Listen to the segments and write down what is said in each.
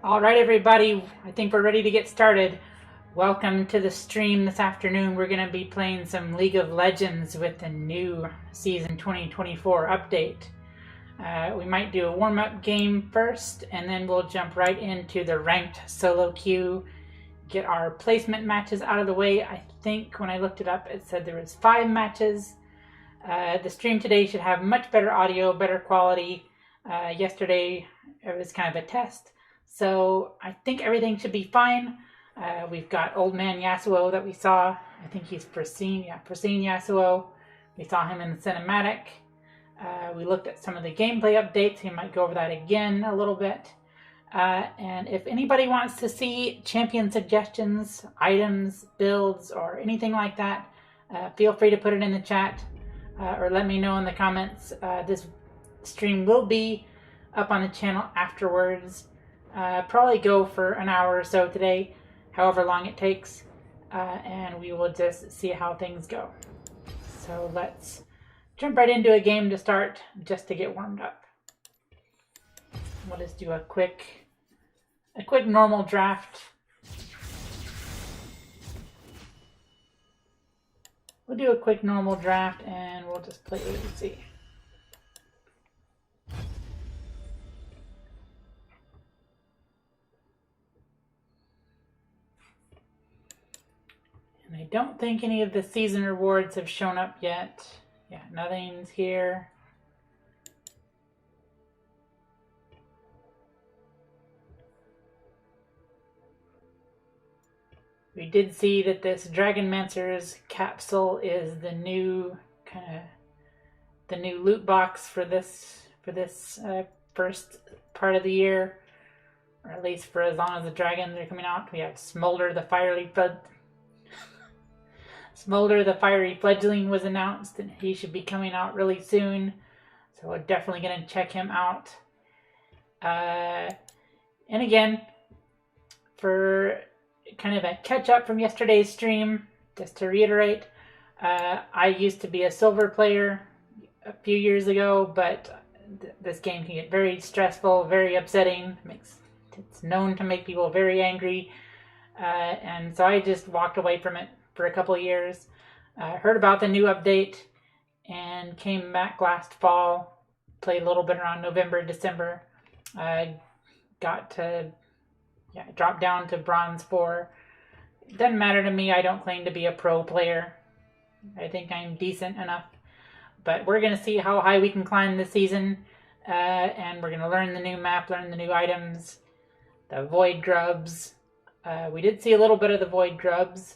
All right, everybody, I think we're ready to get started. Welcome to the stream this afternoon. We're going to be playing some League of Legends with the new Season 2024 update. We might do a warm-up game first, and then we'll jump right into the ranked solo queue, get our placement matches out of the way. I think when I looked it up, it said there was 5 matches. The stream today should have much better audio, better quality. Yesterday, it was kind of a test. So I think everything should be fine. We've got Old Man Yasuo that we saw. I think he's Pristine Yasuo. We saw him in the cinematic. We looked at some of the gameplay updates. We might go over that again a little bit. And if anybody wants to see champion suggestions, items, builds, or anything like that, feel free to put it in the chat or let me know in the comments. This stream will be up on the channel afterwards. Probably go for an hour or so today, however long it takes, and we will just see how things go. So let's jump right into a game to start, just to get warmed up. We'll just do a quick normal draft. We'll do a quick normal draft, and we'll just play ADC. And I don't think any of the season rewards have shown up yet. Yeah, nothing's here. We did see that this Dragonmancer's capsule is the new loot box for this first part of the year, or at least for as long as the dragons are coming out. We have Smolder the Fiery Fledgling was announced, and he should be coming out really soon. So we're definitely going to check him out. And again, for kind of a catch-up from yesterday's stream, just to reiterate, I used to be a silver player a few years ago, but this game can get very stressful, very upsetting. It's known to make people very angry, and so I just walked away from it for a couple of years. Heard about the new update and came back last fall, played a little bit around November, December. Got to drop down to Bronze 4. It doesn't matter to me. I don't claim to be a pro player. I think I'm decent enough. But we're going to see how high we can climb this season. And we're going to learn the new map, learn the new items, the Void Grubs. We did see a little bit of the Void Grubs.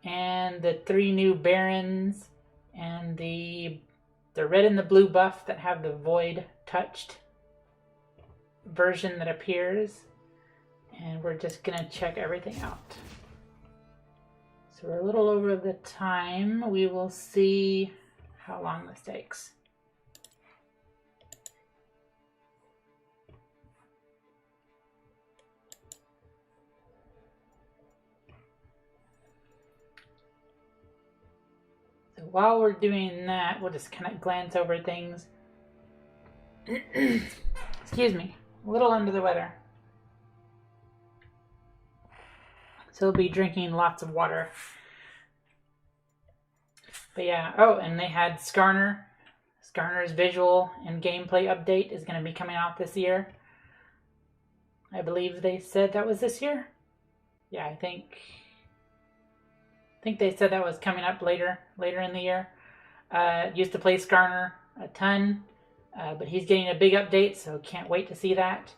And the 3 new Barons. And the red and the blue buff that have the Void touched version that appears. And we're just going to check everything out. So we're a little over the time. We will see how long this takes. So while we're doing that, we'll just kind of glance over things. Excuse me, a little under the weather. So we'll be drinking lots of water. But yeah, oh, and they had Skarner. Skarner's visual and gameplay update is going to be coming out this year. I believe they said that was this year. Yeah, I think they said that was coming up later in the year. Used to play Skarner a ton, but he's getting a big update, so can't wait to see that.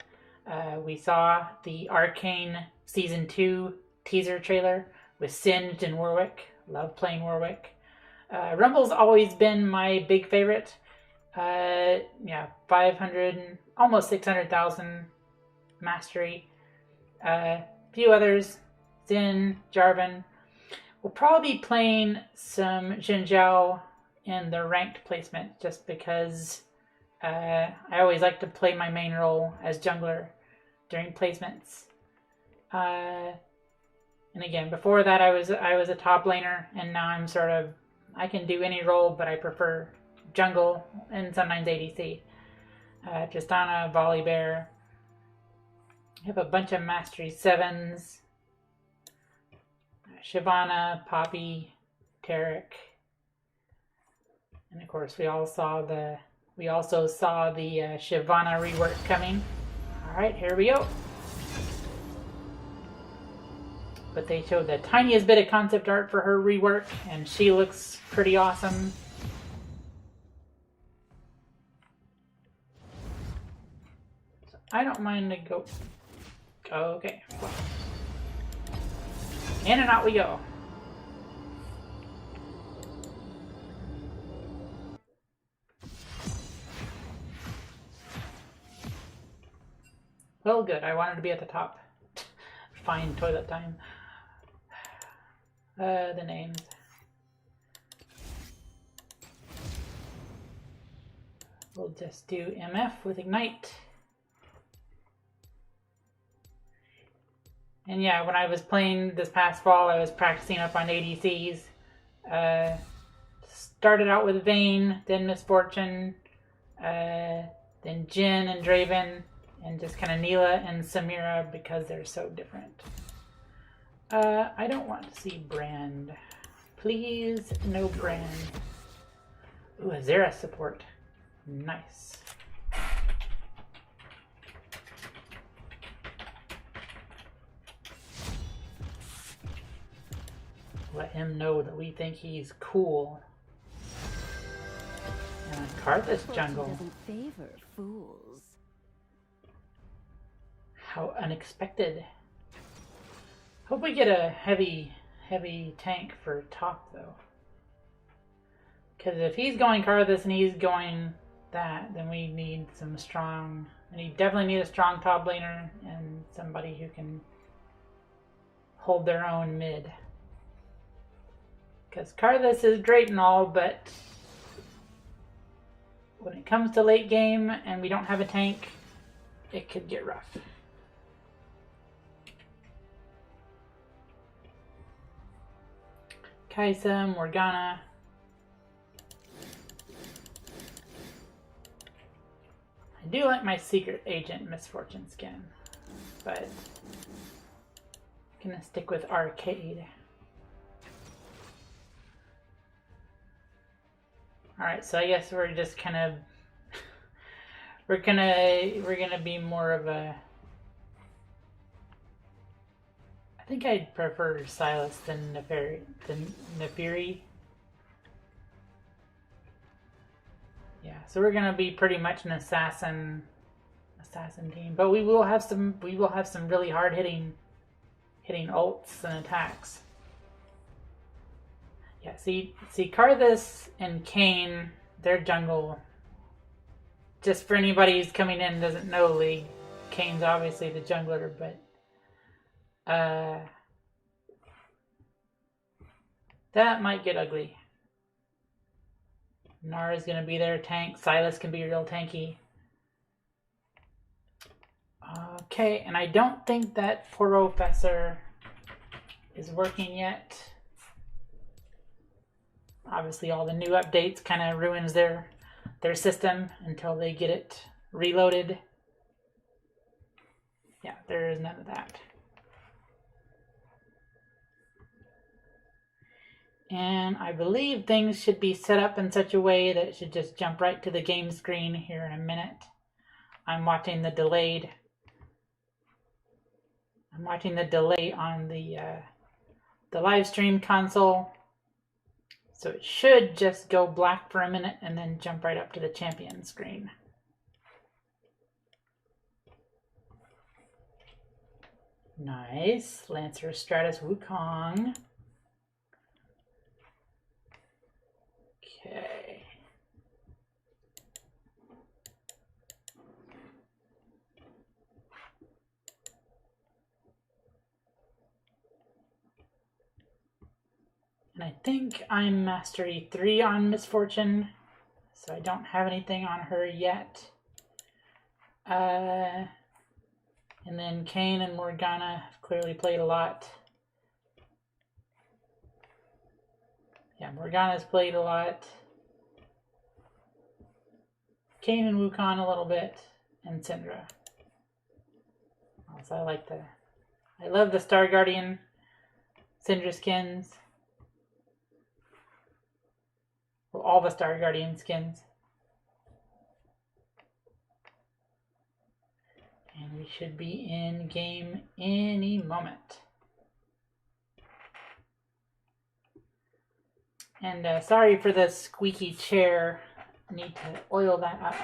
We saw the Arcane Season 2 teaser trailer with Singed and Warwick. Love playing Warwick. Rumble's always been my big favorite. 500, almost 600,000 mastery. A few others, Xin, Jarvan. We'll probably be playing some Xin Zhao in the ranked placement, just because I always like to play my main role as jungler during placements. And again, before that I was a top laner, and now I'm I can do any role, but I prefer jungle and sometimes ADC. Tristana, Volibear, We have a bunch of Mastery 7s. Shyvana, Poppy, Tarek. And of course we also saw the Shyvana rework coming. Alright, here we go. But they showed the tiniest bit of concept art for her rework, and she looks pretty awesome. So I don't mind to go. Okay. In and out we go. Well, good. I wanted to be at the top. Fine toilet time. The names. We'll just do MF with Ignite. And yeah, when I was playing this past fall, I was practicing up on ADCs. Started out with Vayne, then Misfortune, then Jhin and Draven, and just kind of Neela and Samira because they're so different. I don't want to see Brand. Please, no Brand. Ooh, a Zera support. Nice. Let him know that we think he's cool. And Karthus jungle. Doesn't favor fools. How unexpected. Hope we get a heavy tank for top though. Because if he's going Karthus and he's going that, then we need some strong, and you definitely need a strong top laner and somebody who can hold their own mid. Because Karthus is great and all, but when it comes to late game and we don't have a tank, it could get rough. Kaisa, Morgana. I do like my secret agent Misfortune skin, but I'm gonna stick with Arcade. Alright, so I guess we're just kind of we're gonna be more of a, I think I'd prefer Silas than Neferi. Yeah, so we're gonna be pretty much an assassin team, but we will have some really hard hitting ults and attacks. Yeah, see Karthus and Kayn, their jungle. Just for anybody who's coming in and doesn't know League, Kayn's obviously the jungler, but that might get ugly. Nara's gonna be their tank. Silas can be real tanky. Okay, and I don't think that Professor is working yet. Obviously, all the new updates kind of ruins their system until they get it reloaded. Yeah, there is none of that. And I believe things should be set up in such a way that it should just jump right to the game screen here in a minute. I'm watching the delay on the live stream console. So it should just go black for a minute and then jump right up to the champion screen. Nice. Lancer Stratus Wukong. Okay. And I think I'm Mastery 3 on Misfortune, so I don't have anything on her yet. And then Kayn and Morgana have clearly played a lot. Yeah, Morgana's played a lot. Kayn and Wukong a little bit, and Syndra. I'll So I love the Star Guardian Syndra skins. Well, all the Star Guardian skins. And we should be in game any moment. And sorry for the squeaky chair. I need to oil that up.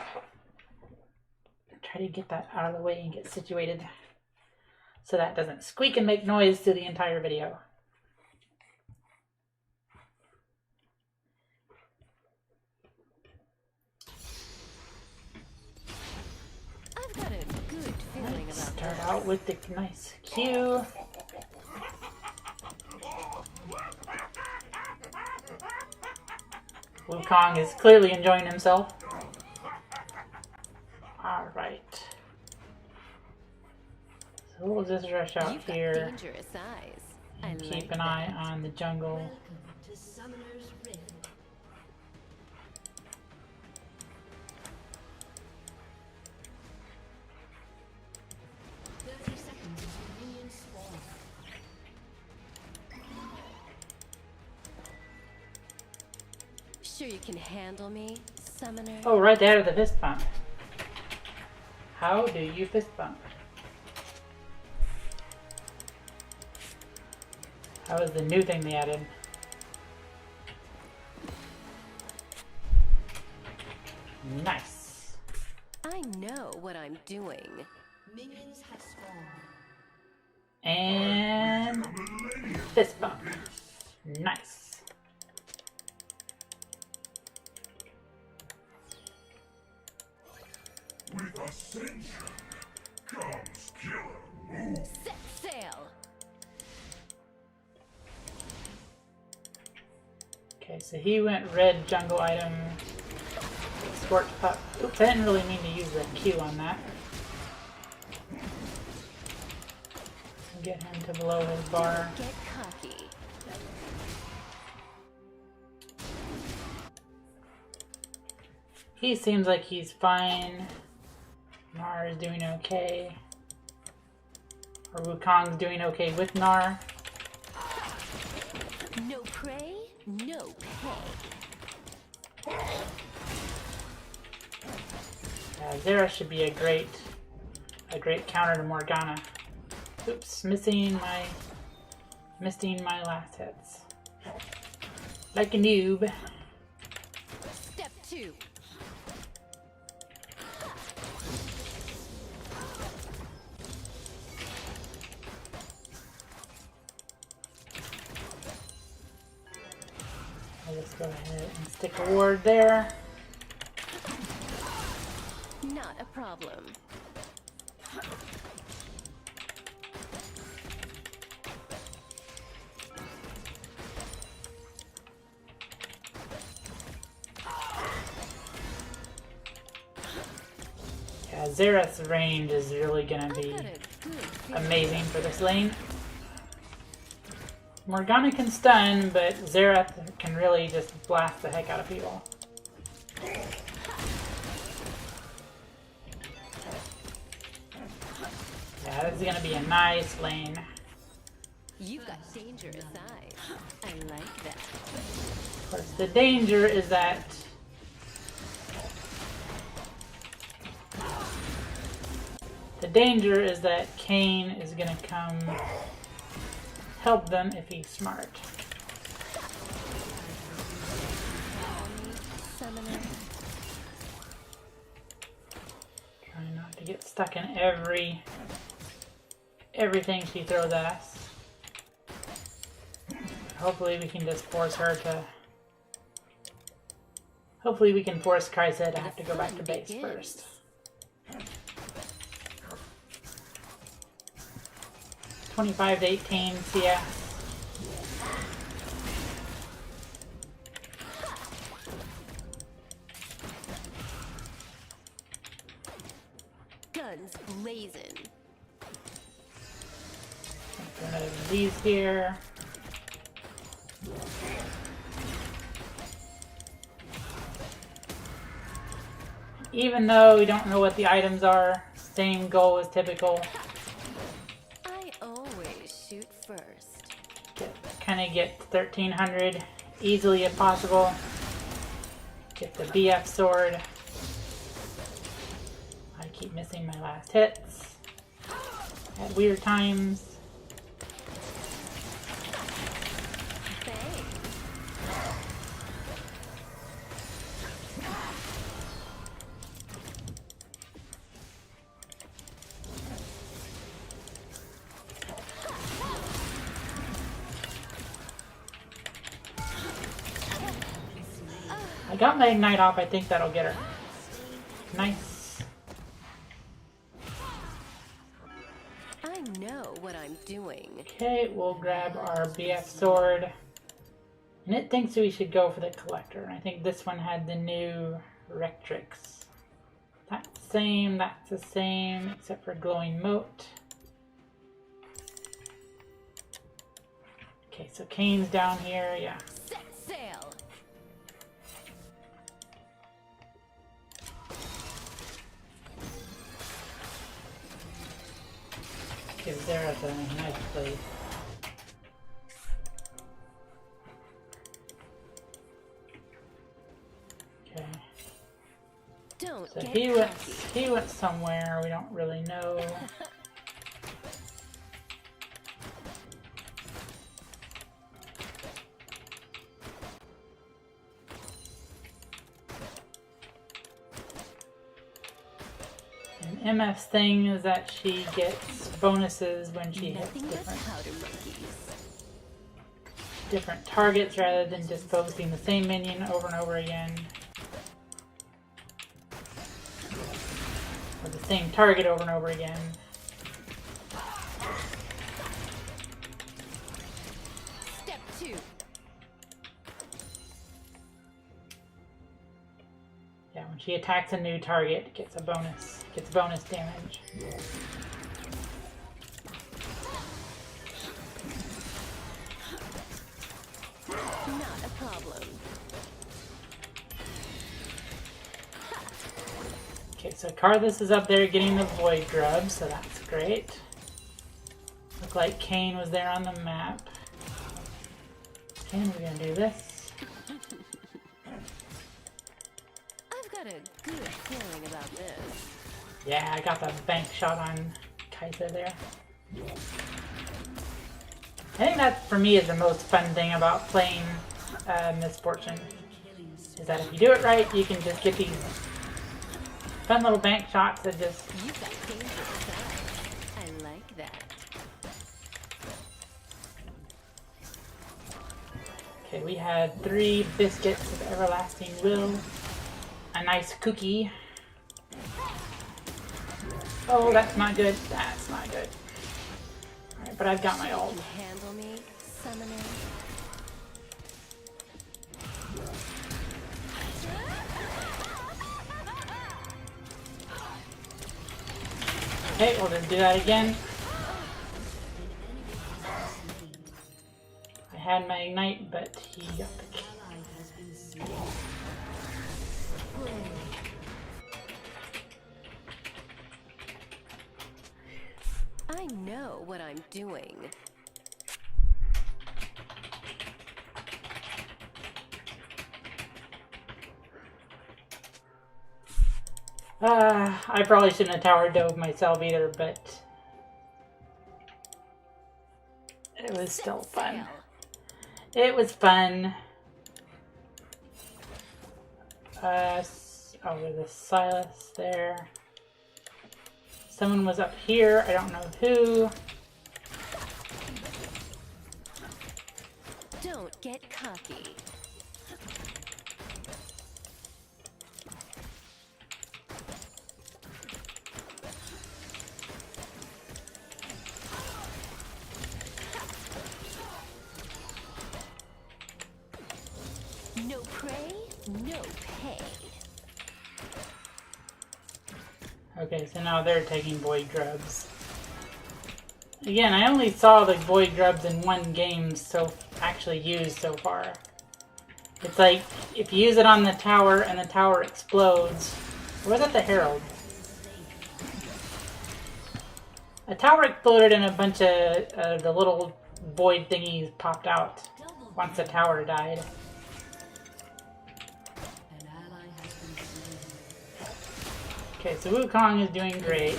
Try to get that out of the way and get situated so that doesn't squeak and make noise through the entire video. I've got a good feeling Let's about start this. out with the nice Q. Wukong is clearly enjoying himself. Alright. So we'll just rush out You've got here dangerous eyes. and I keep like an eye that. on the jungle. Welcome to Summoner's Rift. Minions spawn. Sure you can handle me, Summoner? Oh, right there, the fist bump. How do you fist bump? That was the new thing they added. Nice. I know what I'm doing. Minions have spawned. And fist bump. Nice. With ascension comes killer move. Set sail! Okay, so he went red jungle item. Scorch pup. Oops, I didn't really mean to use the Q on that. Get him to below his bar. Get cocky. He seems like he's fine. Nar is doing okay. Or Wukong's doing okay with Nar. No prey, no pay. Zera should be a great counter to Morgana. Oops, missing my last hits. Like a noob. Step 2. I'll just go ahead and stick a ward there. Not a problem. Yeah, Xerath's range is really gonna be I've got a good feeling. amazing for this lane. Morgana can stun, but Xerath can really just blast the heck out of people. Yeah, this is gonna be a nice lane. You've got dangerous eyes. I like that. Of course, the danger is that Kayn is gonna come help them if he's smart. Summoner. Trying not to get stuck in everything she throws at us. Hopefully we can just force her to... Hopefully we can force Kaisa to have to go back to base first. $25 to 18 CS. Guns blazing. One of these here. Even though we don't know what the items are, same goal as typical. trying to get 1300 easily if possible. Get the BF sword. I keep missing my last hits at weird times. I got my ignite off. I think that'll get her. Nice. I know what I'm doing. Okay, we'll grab our BF sword. And it thinks we should go for the collector. And I think this one had the new Rectrix. That's the same, except for glowing moat. Okay, so Kane's down here, yeah. Set sail. Okay, Zera's a nice place. Okay. Don't So get he went somewhere, we don't really know. And MF's thing is that she gets bonuses when she hits Nothing but powder monkeys. different targets rather than just focusing the same minion over and over again. Or the same target over and over again. Step 2. Yeah, when she attacks a new target, it gets a bonus. Gets bonus damage. Not a problem. Okay, so Karthus is up there getting the Void Grub, so that's great. Look like Kane was there on the map. Okay, we're gonna do this. I've got a good feeling about this. Yeah, I got the bank shot on Kaiser there. I think that, for me, is the most fun thing about playing Misfortune. Is that if you do it right, you can just get these fun little bank shots that just... You've got danger inside. I like that. Okay, we had 3 biscuits of everlasting will. A nice cookie. Oh, that's not good. That's not good. Alright, but I've got my ult. Can you handle me, summoner? Okay, we'll just do that again. I had my ignite, but he got the kill. I know what I'm doing. I probably shouldn't have tower dove myself either, but it was still fun. It was fun. Oh, there's a Silas there. Someone was up here. I don't know who. Don't get cocky. No prey, no pay. Okay, so now they're taking Void Grubs. Again, I only saw the Void Grubs in one game actually used so far. It's like, if you use it on the tower and the tower explodes... Or was that the Herald? A tower exploded and a bunch of the little void thingies popped out once the tower died. An ally has been slain. Okay, so Wukong is doing great.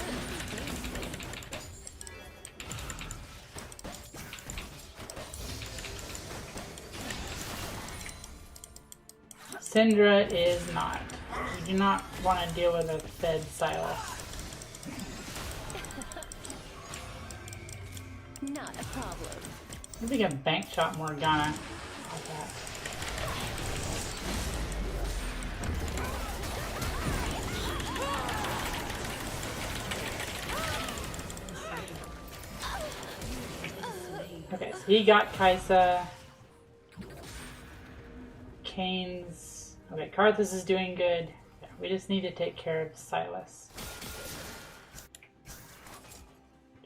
Syndra is not. You do not want to deal with a fed Silas. Not a problem. I think a bank shot Morgana. Like that. Okay, so he got Kaisa. Kane's. Okay, Karthus is doing good. Yeah, we just need to take care of Silas.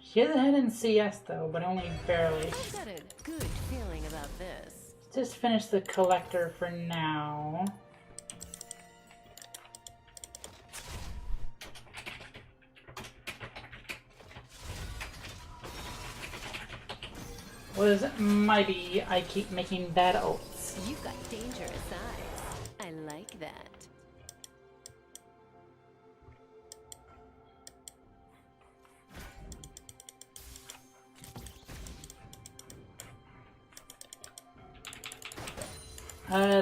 She is ahead in CS though, but only barely. I've got a good feeling about this. Let's just finish the collector for now. Was mighty, I keep making bad ults. You've got dangerous eyes. I like that.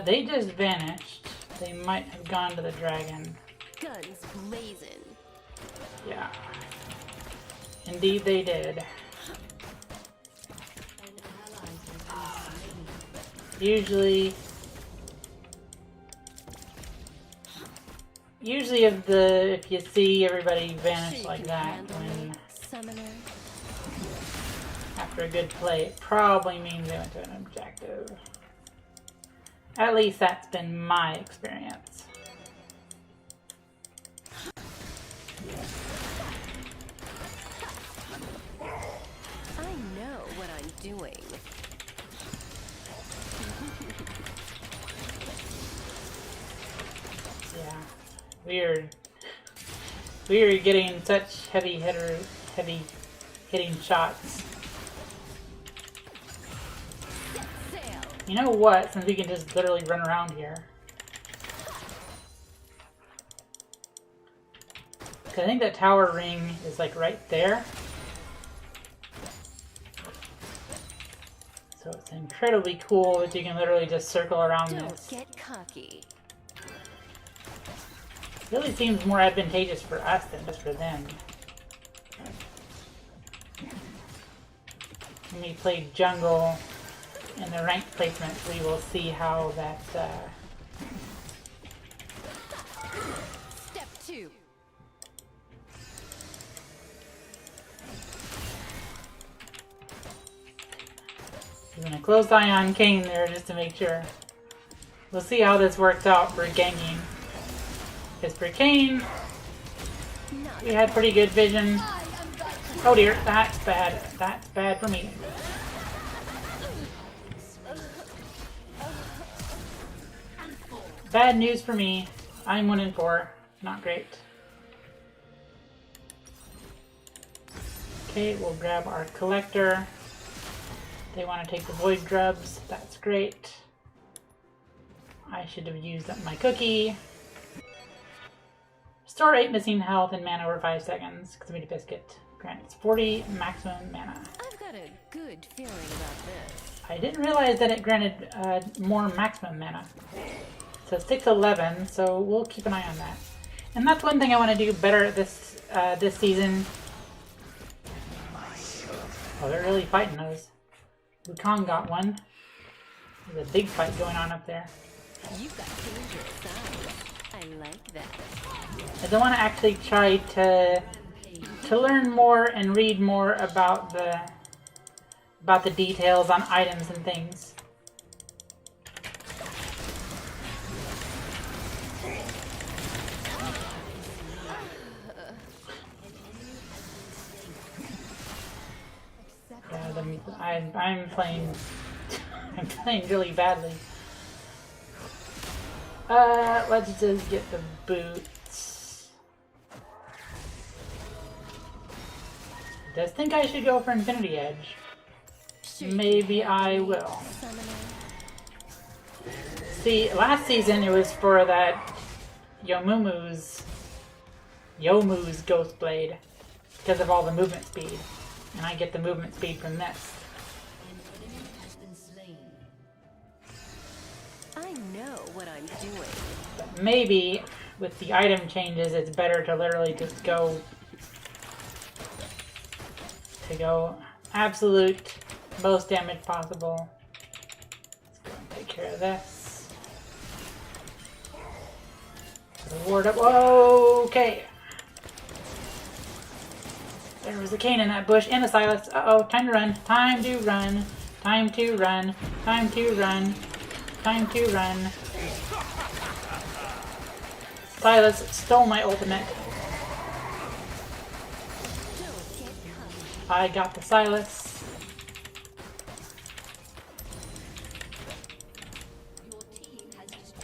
They just vanished. They might have gone to the dragon. Guns blazing. Yeah. Indeed they did. An ally has been slain. Usually if you see everybody vanish Sure like you that can handle when me, Summoner. after a good play, it probably means they went to an objective. At least that's been my experience. I know what I'm doing. Yeah. We are getting such heavy hitting shots. Sail. You know what? Since we can just literally run around here. Cause I think that tower ring is like right there. So it's incredibly cool that you can literally just circle around Don't this. get cocky. Really seems more advantageous for us than just for them. When we play jungle in the ranked placements, we will see how that Step 2. Keeping a close eye on Kane there just to make sure. We'll see how this works out for ganking. Because for Kane, we had pretty good vision. Oh dear, that's bad. That's bad for me. Bad news for me. I'm 1-4. Not great. Okay, we'll grab our collector. They want to take the void grubs. That's great. I should have used up my cookie. Store 8 missing health and mana over 5 seconds. Consume biscuit. Grants 40 maximum mana. I've got a good feeling about this. I didn't realize that it granted more maximum mana. So 611, so we'll keep an eye on that. And that's one thing I want to do better this this season. Oh, they're really fighting those. Wukong got one. There's a big fight going on up there. You've got dangerous eyes. I like that. I don't want to actually try to learn more and read more about the details on items and things. Yeah, I'm playing. I'm playing really badly. Let's just get the boots. Does think I should go for Infinity Edge. maybe I will. See, last season it was for that Yomuu's Ghost Blade because of all the movement speed, and I get the movement speed from this. I know what I'm doing. But maybe with the item changes, it's better to literally just go absolute most damage possible. Let's go and take care of this. Ward up. Whoa, okay. There was a cane in that bush and a Silas. Uh-oh, time to run. Time to run. Time to run. Time to run. Time to run. Silas stole my ultimate. I got the Silas.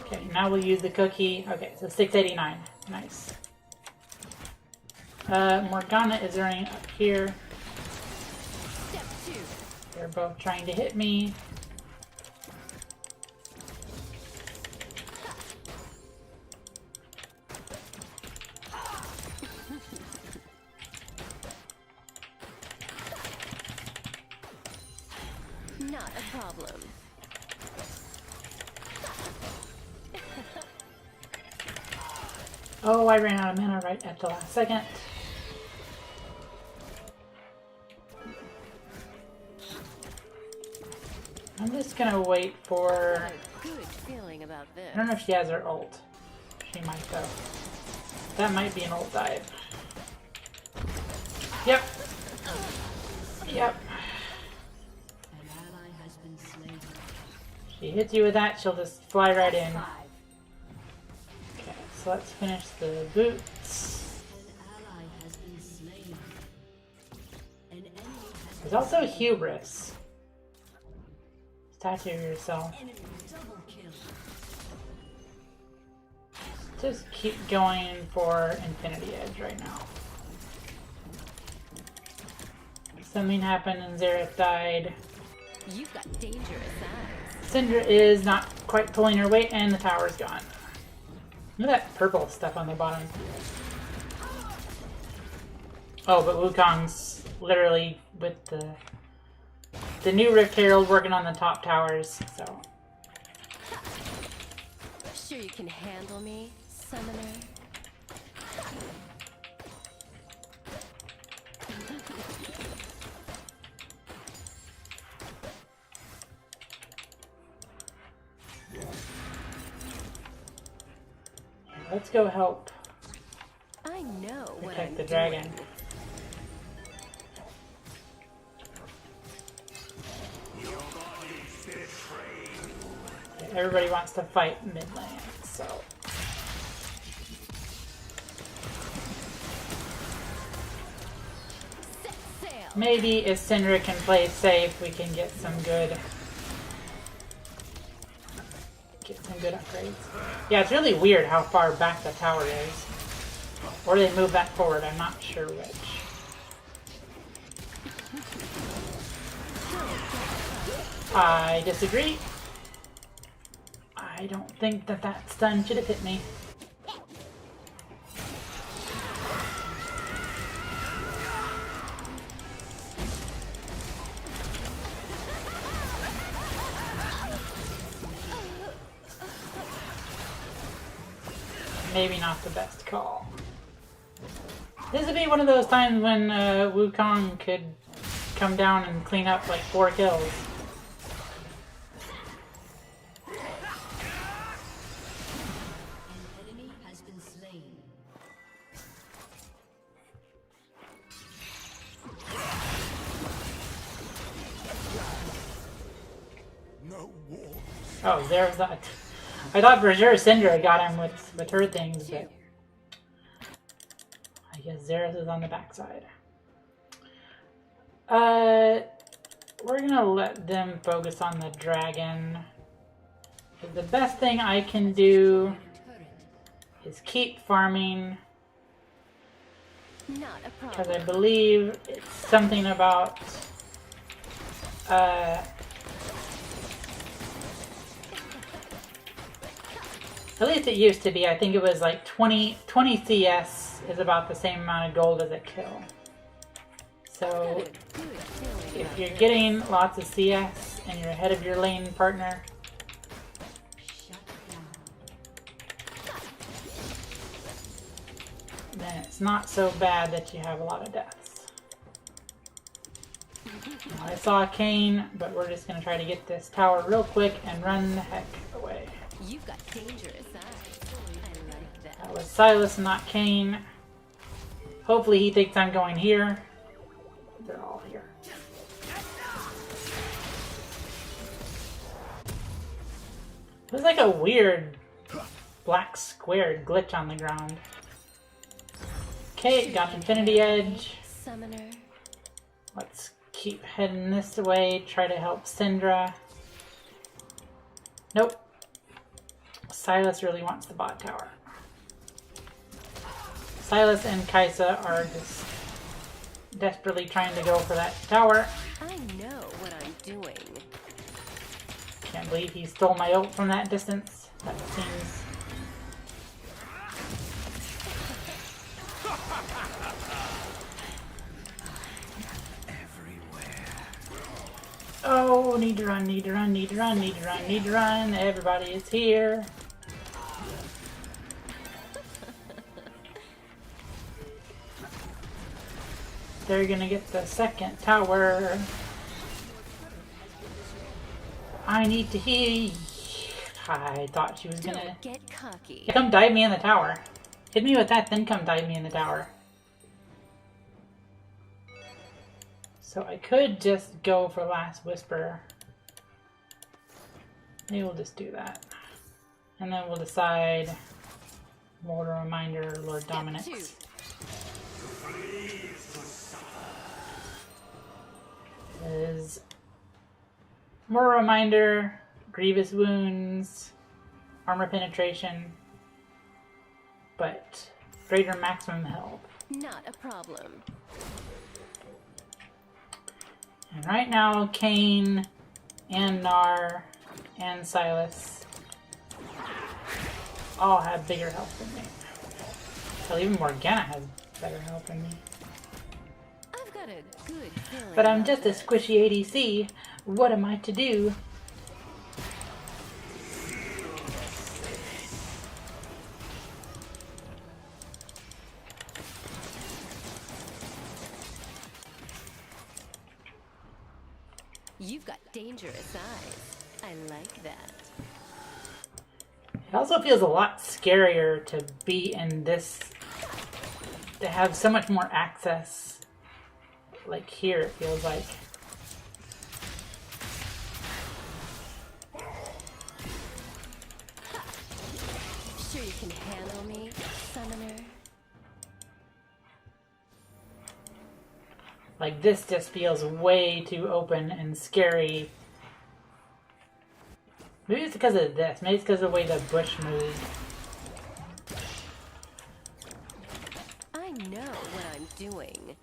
Okay, now we'll use the cookie. Okay, so 689. Nice. Morgana is running up here. Step 2. They're both trying to hit me. Not a problem. Oh, I ran out of mana right at the last second. I'm just gonna wait for... I have a good feeling about this. I don't know if she has her ult. She might though. That might be an ult dive. Yep. Yep. An ally has been slain. She hits you with that, she'll just fly right in. Okay, so let's finish the boots. An ally has been slain. An enemy has There's also hubris. Statue of yourself. enemy double kill. Just keep going for Infinity Edge right now. Something happened and Xerath died. You've got dangerous eyes. Syndra is not quite pulling her weight and the tower's gone. Look at that purple stuff on the bottom. Oh, but Wukong's literally with the new Rift Herald working on the top towers, so. Sure you can handle me, summoner? Let's go help I know what protect I'm the doing. dragon. Okay, everybody wants to fight mid lane, so. Set sail. Maybe if Syndra can play safe, we can get some good upgrades. Yeah, it's really weird how far back the tower is. Or they move that forward, I'm not sure which. I disagree. I don't think that stun should have hit me. Maybe not the best call. This would be one of those times when Wukong could come down and clean up like 4 kills. An enemy has been slain. No war. Oh, there's that. I thought for sure Syndra got him with her things, but I guess Xerath is on the backside. We're gonna let them focus on the dragon. The best thing I can do Turret. is keep farming, Not a because I problem. believe it's something about At least it used to be. I think it was like 20 CS is about the same amount of gold as a kill. So if you're getting lots of CS and you're ahead of your lane partner, then it's not so bad that you have a lot of deaths. Now, I saw Kane, but we're just going to try to get this tower real quick and run the heck away. You've got dangerous eyes. I like that. That was Silas, not Kane. Hopefully he thinks I'm going here. They're all here. It was like a weird black square glitch on the ground. Okay, got Infinity Edge. Summoner. Let's keep heading this way, try to help Syndra. Nope. Silas really wants the bot tower. Silas and Kaisa are just desperately trying to go for that tower. I know what I'm doing. Can't believe he stole my ult from that distance. That seems... Oh, need to run, need to run, need to run, need to run, need to run. Everybody is here. They're gonna get the second tower. I need to heal. I thought she was gonna... Don't get cocky. Come dive me in the tower. Hit me with that, then come dive me in the tower. So I could just go for Last Whisper. Maybe we'll just do that. And then we'll decide Mortal Reminder, Lord Dominix. Is Mortal Reminder, Grievous Wounds, Armor Penetration, but greater maximum health. Not a problem. And right now, Kane and Nar and Silas all have bigger health than me. Well, even Morgana has better health than me. I've got a good feeling. But I'm just a squishy ADC. What am I to do? You've got dangerous eyes. I like that. It also feels a lot scarier to be in this, to have so much more access. Like here, it feels like. Sure you can handle me, Summoner? Like this just feels way too open and scary. Maybe it's because of this. Maybe it's because of the way the bush moves. I know what I'm doing.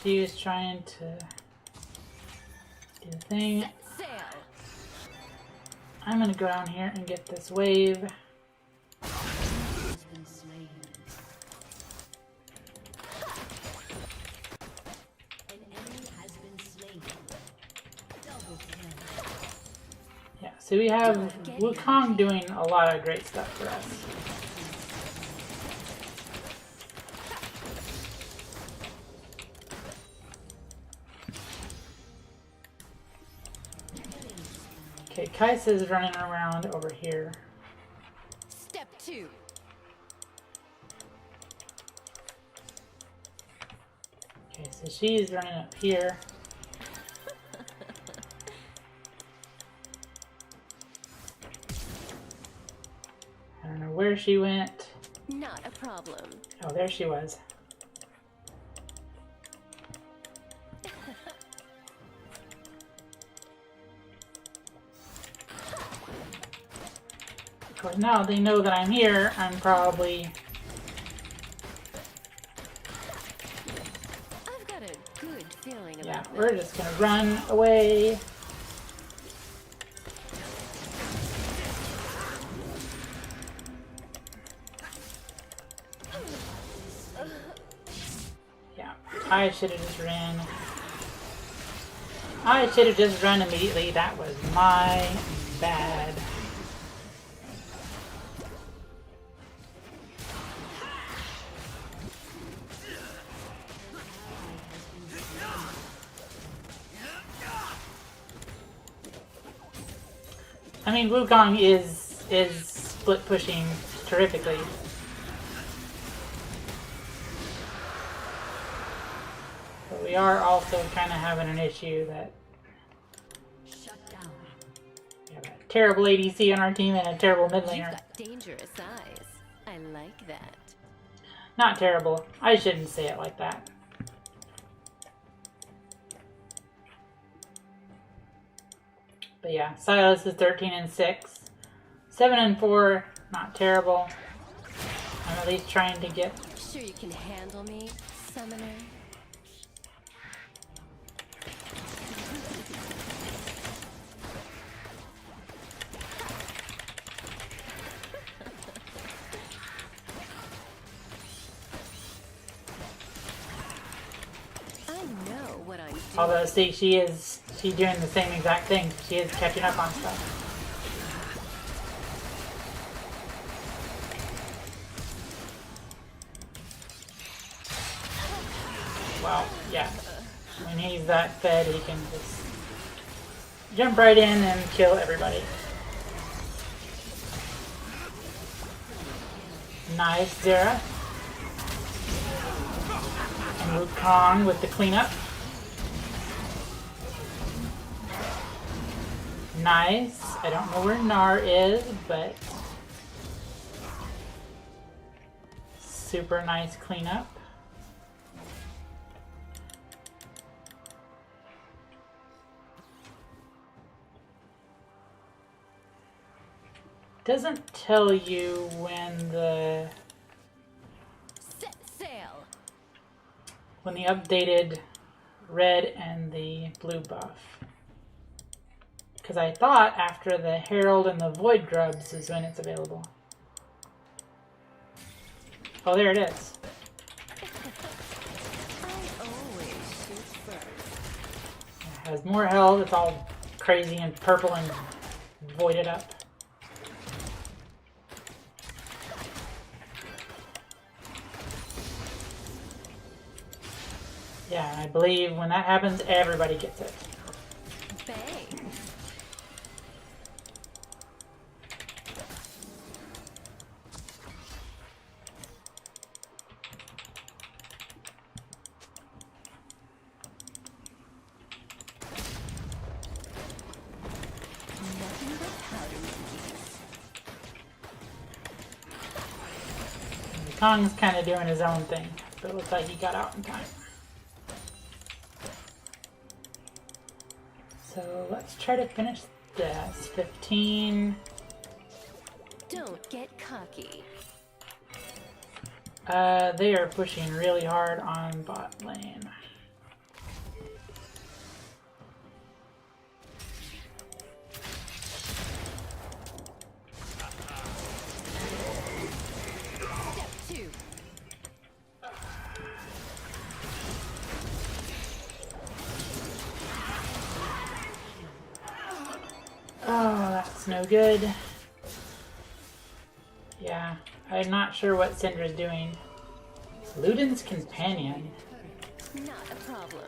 She is trying to do the thing. Sail. I'm gonna go down here and get this wave. Has been slain. An enemy has been slain. Double kill. Yeah, so we have Wukong doing a lot of great stuff for us. Okay, Kaisa's running around over here. Step 2. Okay, so she's running up here. I don't know where she went. Not a problem. Oh, there she was. course, now they know that I'm here, I'm probably... I've got a good feeling about Yeah, this. we're just gonna run away. Yeah, I should have just ran. I should have just run immediately. That was my bad. I mean, Wukong is split pushing terrifically. But we are also kind of having an issue that Shut down. we have a terrible ADC on our team and a terrible mid You've laner. got dangerous eyes. I like that. Not terrible. I shouldn't say it like that. But yeah, Silas is 13-6. 7-4, not terrible. I'm at least trying to get... Sure you can handle me, summoner? I know what I'm doing. Although, see, she's doing the same exact thing. She is catching up on stuff. Well, yeah. When he's that fed, he can just jump right in and kill everybody. Nice, Zera. And Wukong with the cleanup. Nice. I don't know where Nar is, but super nice cleanup. Doesn't tell you when the Set sail. updated red and the blue buff. Because I thought after the Herald and the Void Grubs is when it's available. Oh, there it is. I always shoot first. It has more health. It's all crazy and purple and voided up. Yeah, I believe when that happens, everybody gets it. Bang. Nothing but powder monkeys. Kong's kind of doing his own thing, but it looks like he got out in time. So let's try to finish this. 15. Don't get cocky. They are pushing really hard on bot lane. Step 2. Oh, that's no good. Yeah, I'm not sure what Syndra's doing. Luden's companion. Not a problem.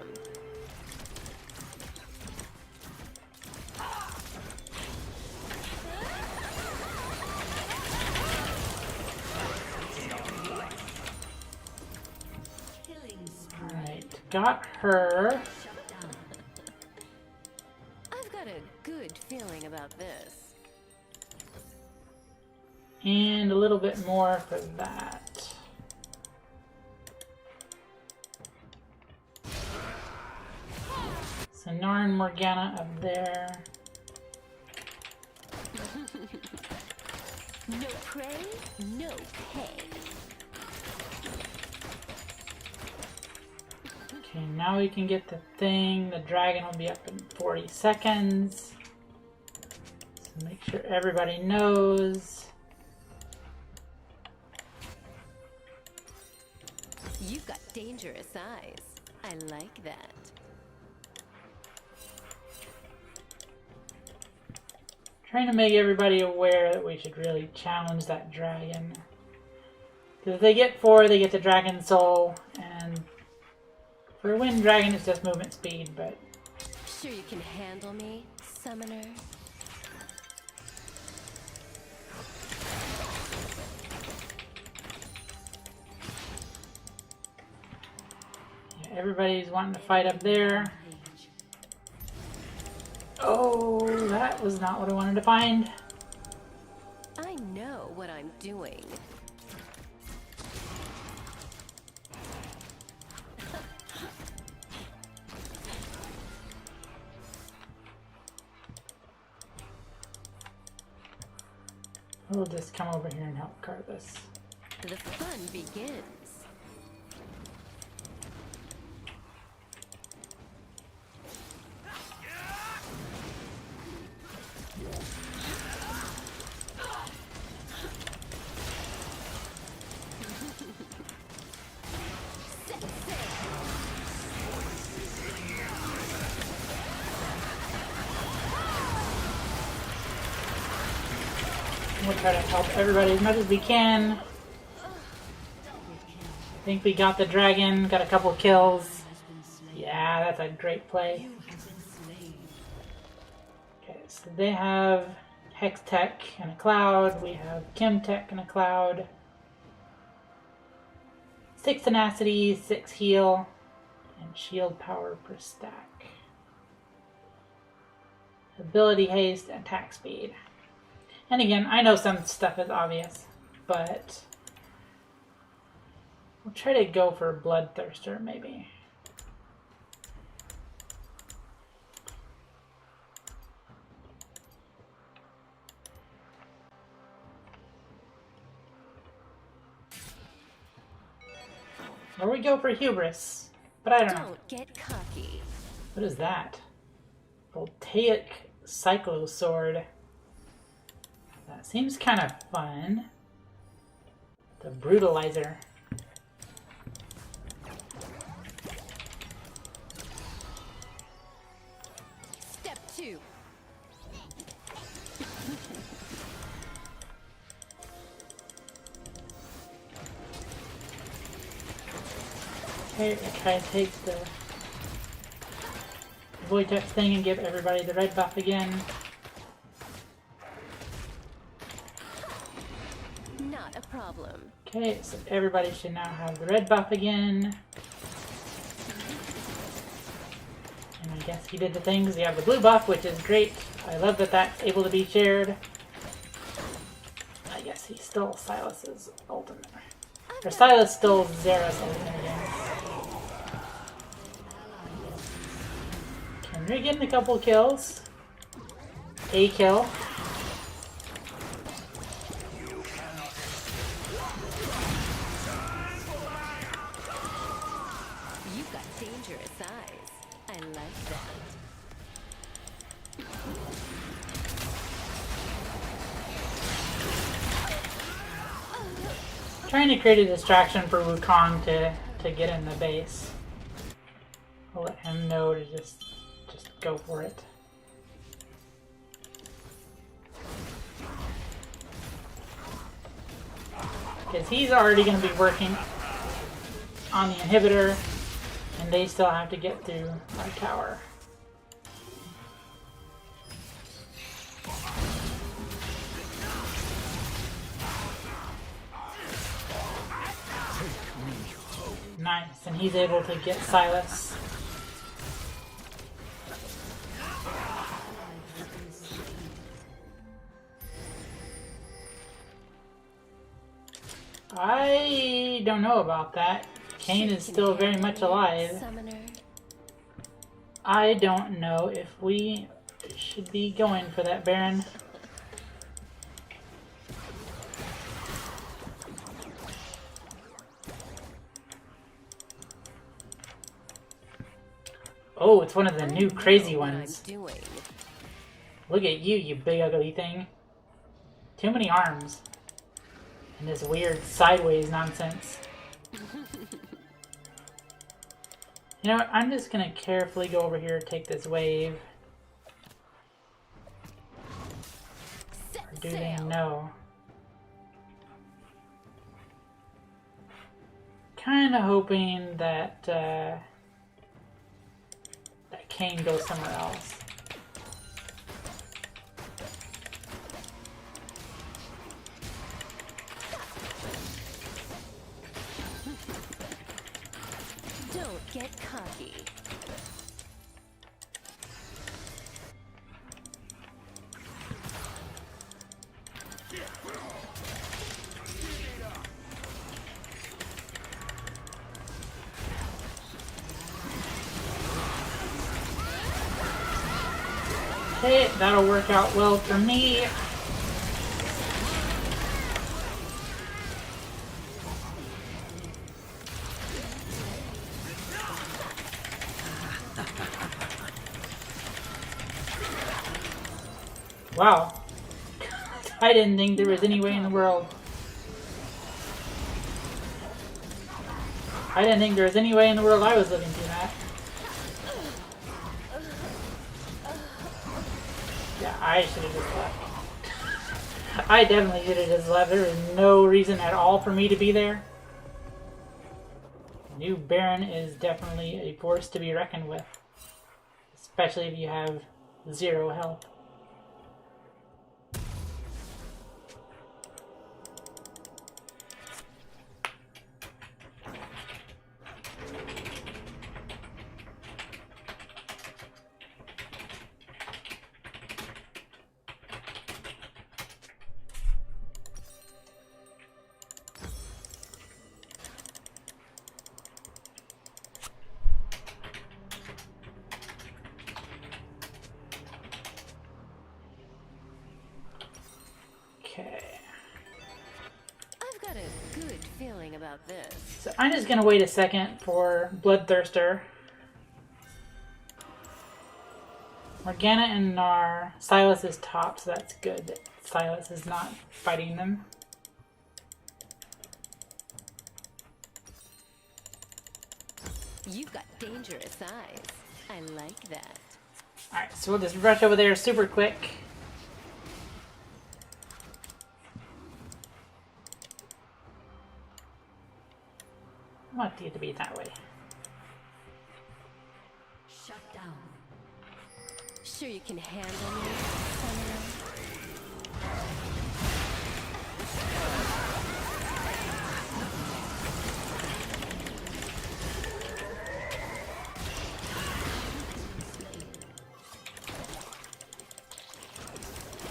Killing spree. Alright, got her. Shut down. I've got a good feeling about this. And a little bit more for that. So Nar and Morgana up there. No prey, no pay. Okay, now we can get the thing. The dragon will be up in 40 seconds. So make sure everybody knows. You've got dangerous eyes. I like that. Trying to make everybody aware that we should really challenge that dragon. Because if they get 4, they get the dragon soul, and for a wind dragon it's just movement speed, but Sure you can handle me, summoner? yeah, everybody's wanting to fight up there. Oh, that was not what I wanted to find. I know what I'm doing. We'll just come over here and help card this. The fun begins. We'll try to help everybody as much as we can. I think we got the dragon, got a couple kills. Yeah, that's a great play. Okay, so they have Hex Tech and a Cloud. We have Chem Tech and a Cloud. 6 tenacity, 6 heal, and shield power per stack. Ability haste, attack speed. And again, I know some stuff is obvious, but we'll try to go for Bloodthirster maybe. Or we go for Hubris, but I don't know. Don't get cocky. What is that? Voltaic Cyclo Sword. That seems kind of fun. The Brutalizer. Step 2. Okay, we'll try to take the Vortex thing and give everybody the red buff again. Not a problem. Okay, so everybody should now have the red buff again. And I guess he did the thing because you have the blue buff, which is great. I love that that's able to be shared. I guess he stole Silas's ultimate. Or Silas stole Zera's ultimate again. We're getting a couple kills. A kill. You've got dangerous eyes. I like that. Trying to create a distraction for Wukong to get in the base. I'll let him know to just go for it. Because he's already going to be working on the inhibitor, and they still have to get through our tower. Nice, and he's able to get Silas. I don't know about that. Kane is still very much alive. Summoner. I don't know if we should be going for that Baron. Oh, it's one of the new crazy know what ones. I'm doing. Look at you, you big ugly thing. Too many arms. And this weird sideways nonsense. You know what? I'm just gonna carefully go over here, take this wave. Set Or do they sail. know? Kinda hoping that that Kane goes somewhere else. Don't get cocky. Okay, that'll work out well for me. Wow. I didn't think there was any way in the world. I didn't think there was any way in the world I was living through that. Yeah, I should have just left. I definitely should have just left. There was no reason at all for me to be there. New Baron is definitely a force to be reckoned with. Especially if you have 0 health. Okay. I've got a good feeling about this. So I'm just gonna wait a second for Bloodthirster. Morgana and Gnar. Silas is top, so that's good that Silas is not fighting them. You've got dangerous eyes. I like that. Alright, so we'll just rush over there super quick. I want you to be that way. Shut down. Sure you can handle me, Summoner?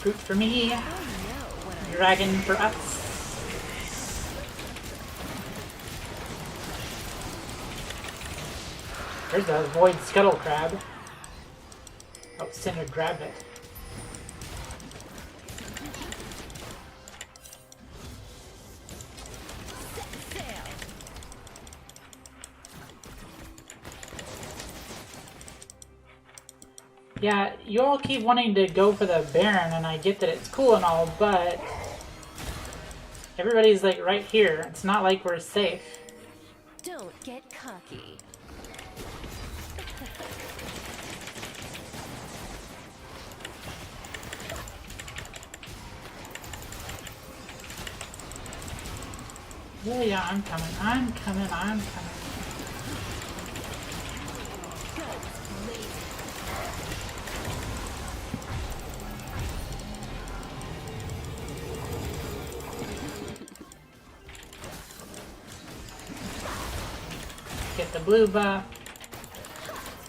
Fruit for me, I know what I'm dragon for us. There's a void scuttle crab. Oh, Cinder grabbed it. sail. Yeah, you all keep wanting to go for the Baron, and I get that it's cool and all, but everybody's like right here. It's not like we're safe. Don't get cocky. Yeah, I'm coming. I'm coming. I'm coming. Get the blue buff.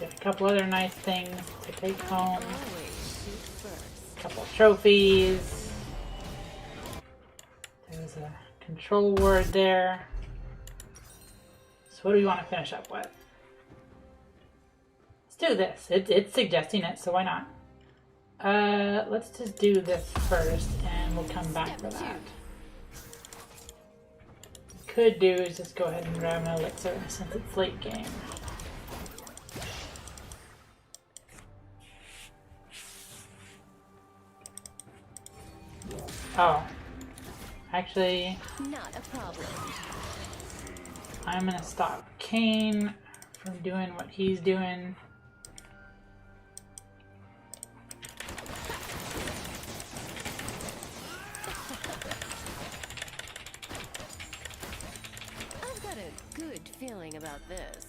Get a couple other nice things to take home. Always shoot first. A couple trophies. There's a control ward there. So what do we want to finish up with? Let's do this. It's suggesting it, so why not? Let's just do this first, and we'll come back for that. Could do is just go ahead and grab an elixir since it's late game. Oh. Actually, Not a problem. I'm gonna stop Kane from doing what he's doing. I've got a good feeling about this.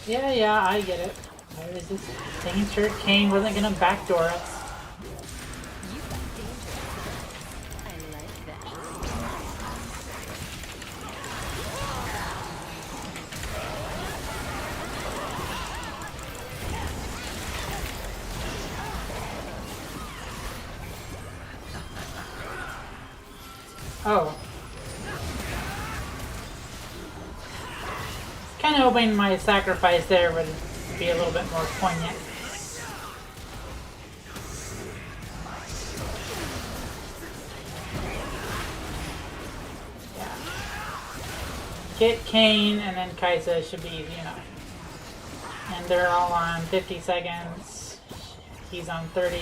Yeah, I get it. I was just making sure Kane wasn't gonna backdoor us. You've got danger. I like that. Oh. Kind of hoping my sacrifice there would be a little bit more poignant. Yeah. Get Kane and then Kaisa should be easy enough. And they're all on 50 seconds. He's on 30.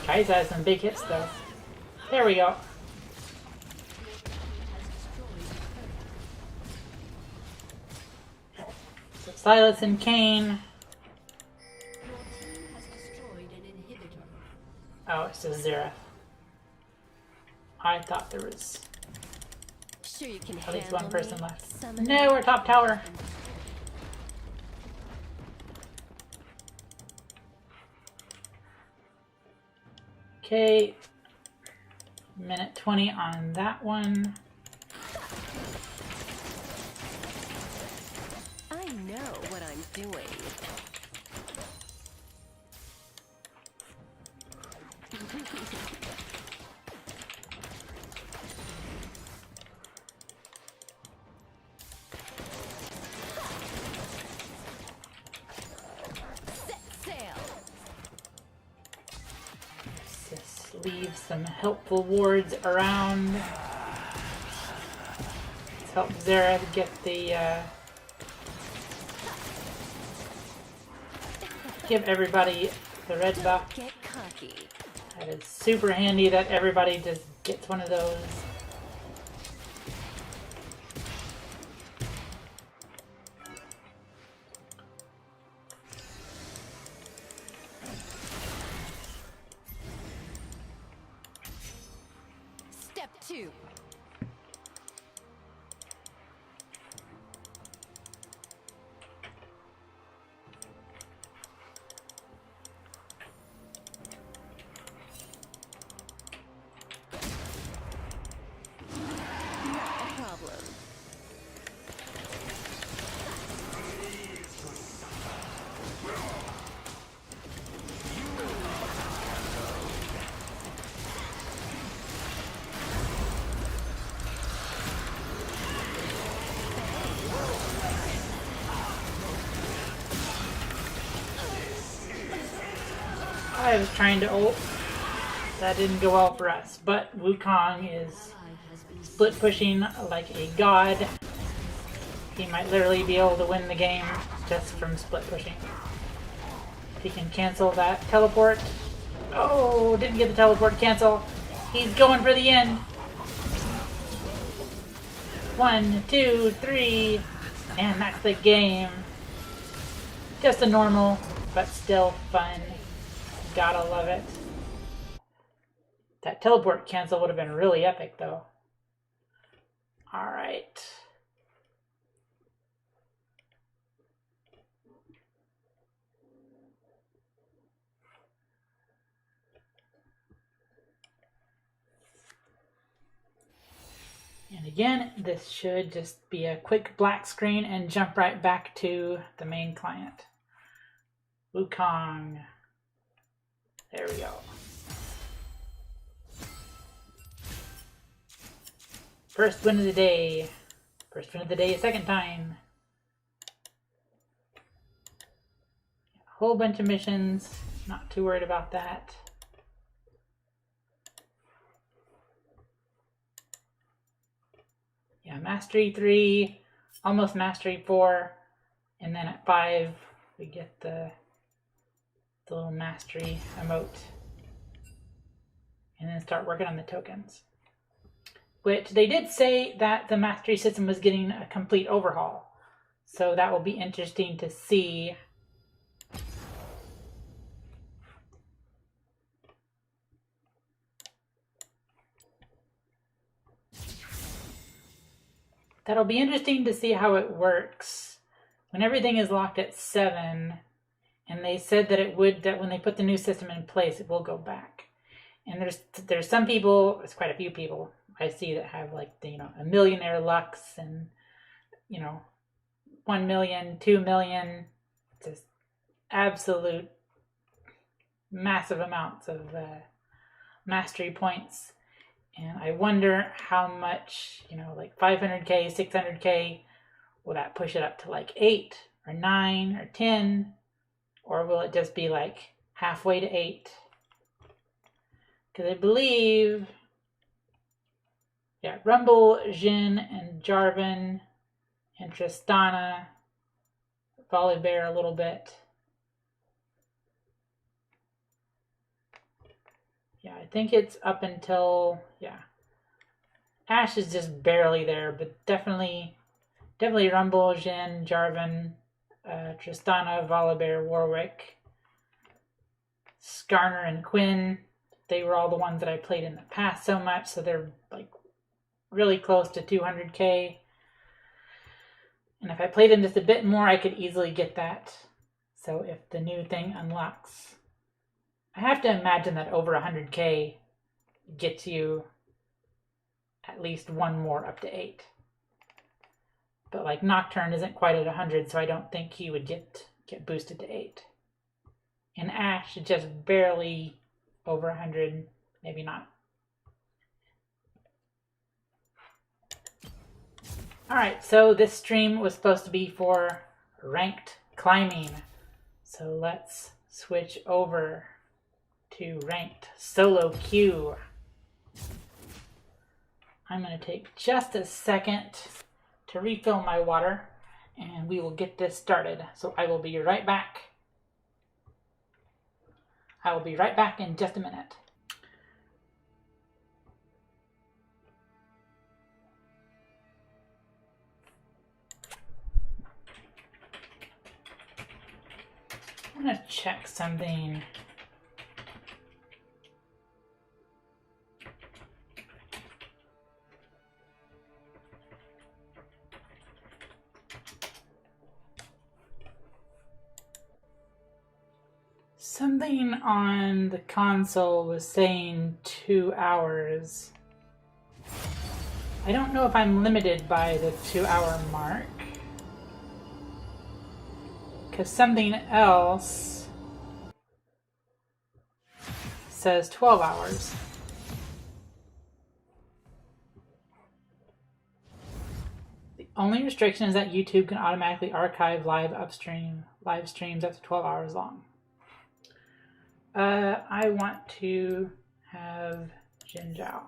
Kaisa has some big hits though. There we go. So Silas and Kane. Your team has destroyed an inhibitor. Oh, it's just Zera. I thought there was Sure you can at least handle one person me, left. summoner? No, we're top tower. Okay. Minute 20 on that one. I know what I'm doing. Set sail. Just leave some helpful wards around. Let's help Zera get the give everybody the red buff. Get cocky. That is super handy that everybody just gets one of those. Step 2. Not a problem. I was trying to ult. That didn't go well for us, but Wukong is Ally has been split pushing like a god. He might literally be able to win the game just from split pushing. If he can cancel that teleport. Oh, didn't get the teleport cancel. He's going for the end. 1, 2, 3, and that's the game. Just a normal, but still fun. Gotta love it. That teleport cancel would have been really epic though. Alright. And again, this should just be a quick black screen and jump right back to the main client. Wukong. There we go. First win of the day. First win of the day a second time. A whole bunch of missions. Not too worried about that. Yeah, Mastery 3, almost Mastery 4, and then at 5 we get the little Mastery emote. And then start working on the tokens. Which they did say that the Mastery system was getting a complete overhaul. So that will be interesting to see. That'll be interesting to see how it works when everything is locked at 7, and they said that it would, that when they put the new system in place, it will go back. And there's some people, there's quite a few people I see that have like the, a millionaire Lux and 1 million, 2 million, just absolute massive amounts of mastery points. And I wonder how much, like 500k, 600k, will that push it up to like 8 or 9 or 10? Or will it just be like halfway to 8? Because I believe, Rumble, Jin, and Jarvan, and Tristana, Volibear a little bit. Yeah, I think it's up until, Ashe is just barely there, but definitely Rumble, Jin, Jarvan, Tristana, Volibear, Warwick, Skarner, and Quinn. They were all the ones that I played in the past so much, so they're like really close to 200k. And if I played them just a bit more, I could easily get that. So if the new thing unlocks, I have to imagine that over 100k gets you at least one more up to 8. But like Nocturne isn't quite at 100, so I don't think he would get boosted to 8. And Ashe is just barely over 100, maybe not. Alright, so this stream was supposed to be for ranked climbing. So let's switch over to ranked solo queue. I'm going to take just a second to refill my water, and we will get this started. So I will be right back. I will be right back in just a minute. I'm going to check something. Something on the console was saying 2 hours. I don't know if I'm limited by the 2-hour mark. Because something else says 12 hours. The only restriction is that YouTube can automatically archive live streams up to 12 hours long. I want to have Jin Zhao.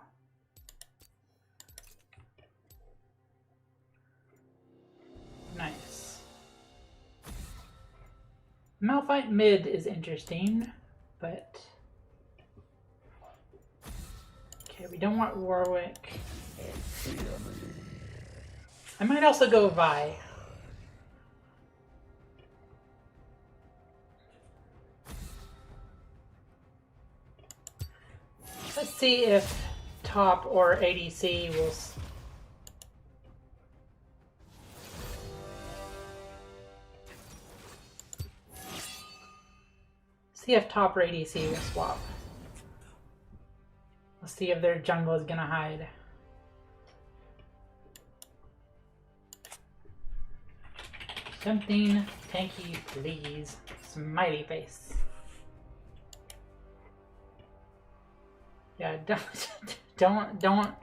Nice. Malphite mid is interesting, but okay, we don't want Warwick. I might also go Vi. Let's see if top or ADC will. See if top or ADC will swap. Let's see if their jungle is gonna hide. Something tanky, please. Smiley face. Yeah, don't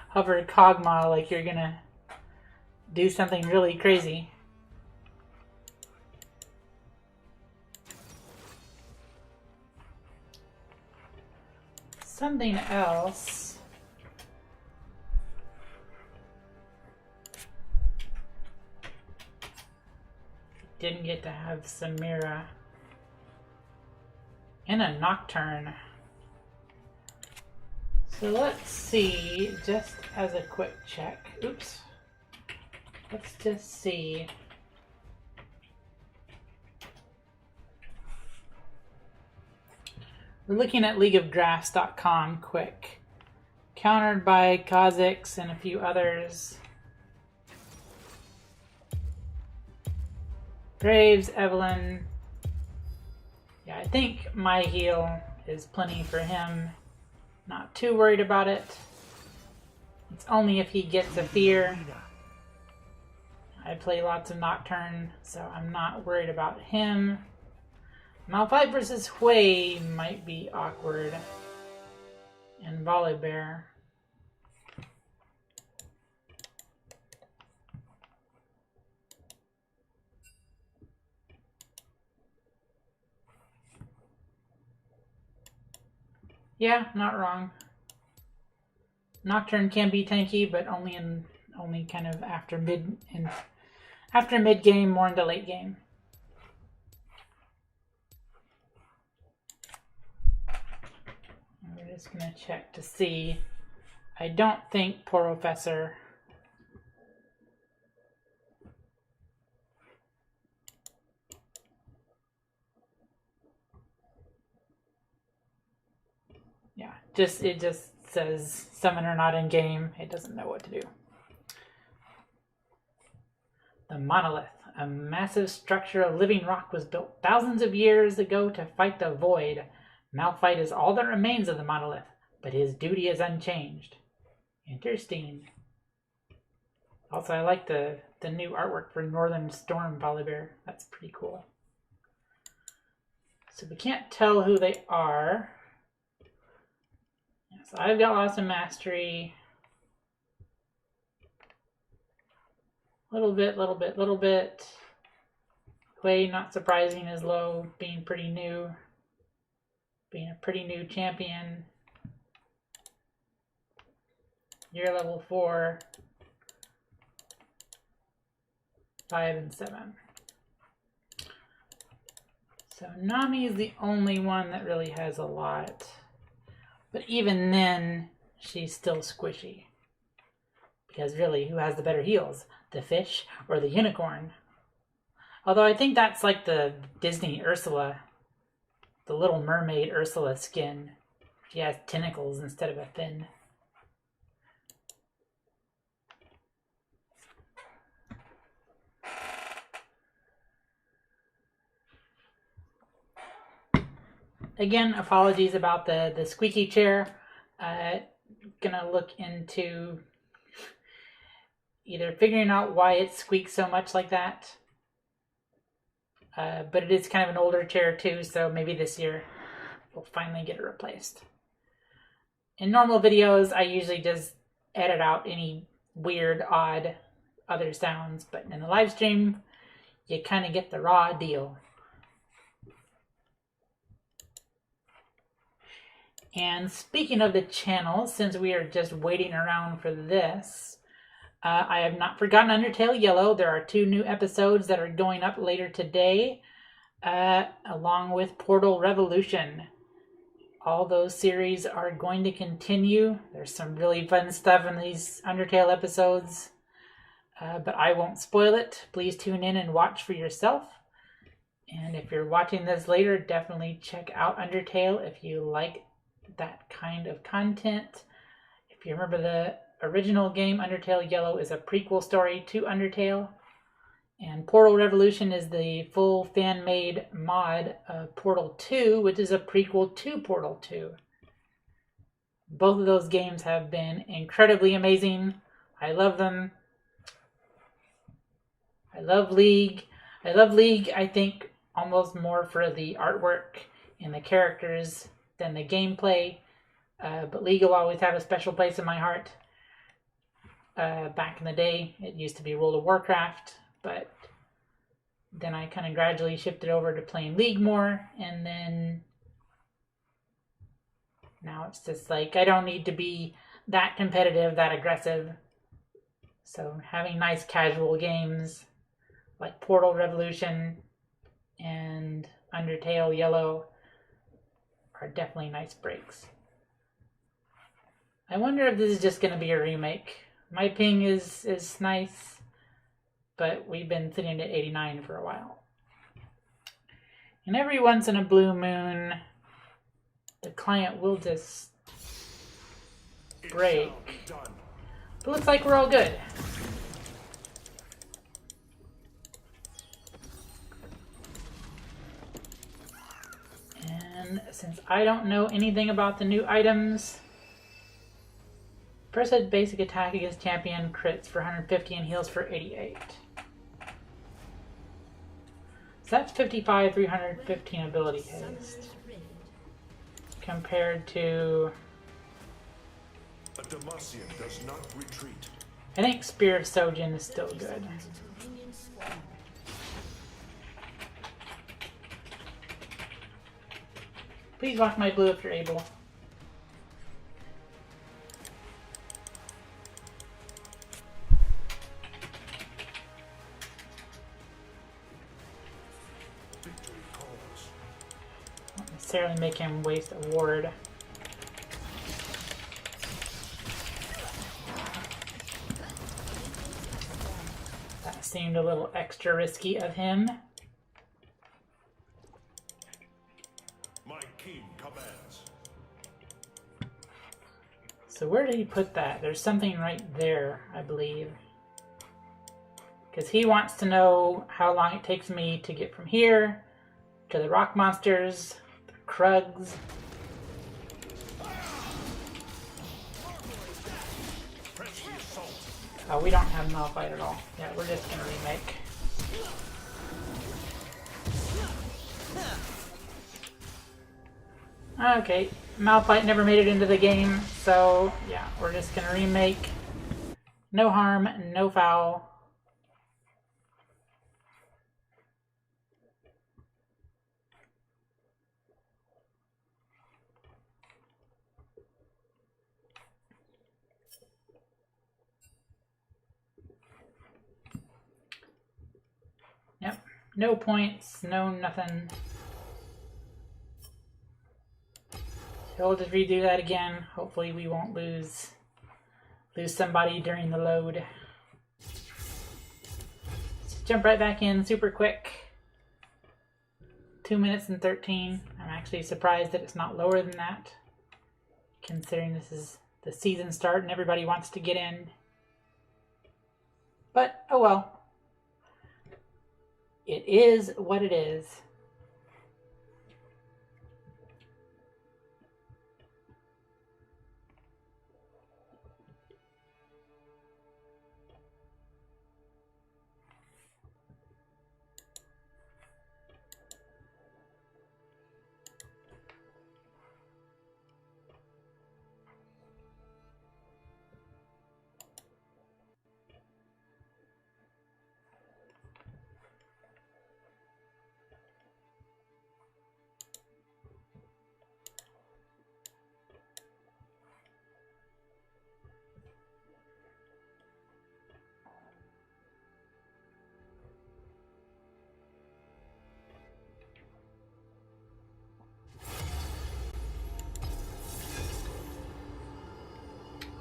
hover Kog'Maw like you're gonna do something really crazy. Something else. didn't get to have Samira. And a Nocturne. So let's see, just as a quick check. Oops. Let's just see. We're looking at leagueofdrafts.com quick. Countered by Kha'Zix and a few others. Graves, Evelyn. Yeah, I think my heal is plenty for him. Not too worried about it. It's only if he gets a fear. I play lots of Nocturne, so I'm not worried about him. Malphite versus Hui might be awkward. And Volibear. Yeah, not wrong. Nocturne can be tanky, but only kind of after mid game, more into late game. And we're just gonna check to see. I don't think Professor. Yeah, it just says summoner not in game. It doesn't know what to do. The monolith, a massive structure of living rock, was built thousands of years ago to fight the void. Malphite is all that remains of the monolith, but his duty is unchanged. Interesting. Also, I like the new artwork for Northern Storm Volibear. That's pretty cool. So we can't tell who they are. So I've got lots of mastery. Little bit. Hui, not surprising, is low, being pretty new. Being a pretty new champion. You're level 4. 5 and 7. So Nami is the only one that really has a lot. But even then, she's still squishy. Because really, who has the better heals? The fish or the unicorn? Although I think that's like the Disney Ursula. The Little Mermaid Ursula skin. She has tentacles instead of a fin. Again, apologies about the squeaky chair. Gonna look into either figuring out why it squeaks so much like that. But it is kind of an older chair too, so maybe this year we'll finally get it replaced. In normal videos, I usually just edit out any weird, odd other sounds, but in the live stream, you kind of get the raw deal. And speaking of the channel, since we are just waiting around for this, I have not forgotten Undertale Yellow. There are 2 new episodes that are going up later today, along with Portal Revolution. All those series are going to continue. There's some really fun stuff in these Undertale episodes, but I won't spoil it. Please tune in and watch for yourself. And if you're watching this later, definitely check out Undertale if you like that kind of content. If you remember the original game, Undertale Yellow is a prequel story to Undertale, and Portal Revolution is the full fan-made mod of Portal 2, which is a prequel to Portal 2. Both of those games have been incredibly amazing. I love them. I love League. I think, almost more for the artwork and the characters than the gameplay, but League will always have a special place in my heart. Back in the day, it used to be World of Warcraft, but then I kind of gradually shifted over to playing League more, and then now it's just like I don't need to be that competitive, that aggressive. So having nice casual games like Portal Revolution and Undertale Yellow are definitely nice breaks. I wonder if this is just going to be a remake. My ping is nice, but we've been sitting at 89 for a while. And every once in a blue moon, the client will just break. But looks like we're all good. And since I don't know anything about the new items, press a basic attack against champion, crits for 150 and heals for 88. So that's 55, 315 ability haste. Compared to... A Demacian does not retreat. I think Spear of Sojin is still good. Please walk my blue if you're able. Victory calls. Not necessarily make him waste a ward. That seemed a little extra risky of him. My king commands. So where did he put that? There's something right there, I believe. Because he wants to know how long it takes me to get from here to the rock monsters, the Krugs. Press the assault. Oh, we don't have Malphite at all. Yeah, we're just gonna remake. Okay, Malphite never made it into the game, so yeah, we're just gonna remake. No harm, no foul. Yep, no points, no nothing. So we'll just redo that again. Hopefully we won't lose somebody during the load. Let's jump right back in super quick. 2 minutes and 13. I'm actually surprised that it's not lower than that, considering this is the season start and everybody wants to get in. But, oh well. It is what it is.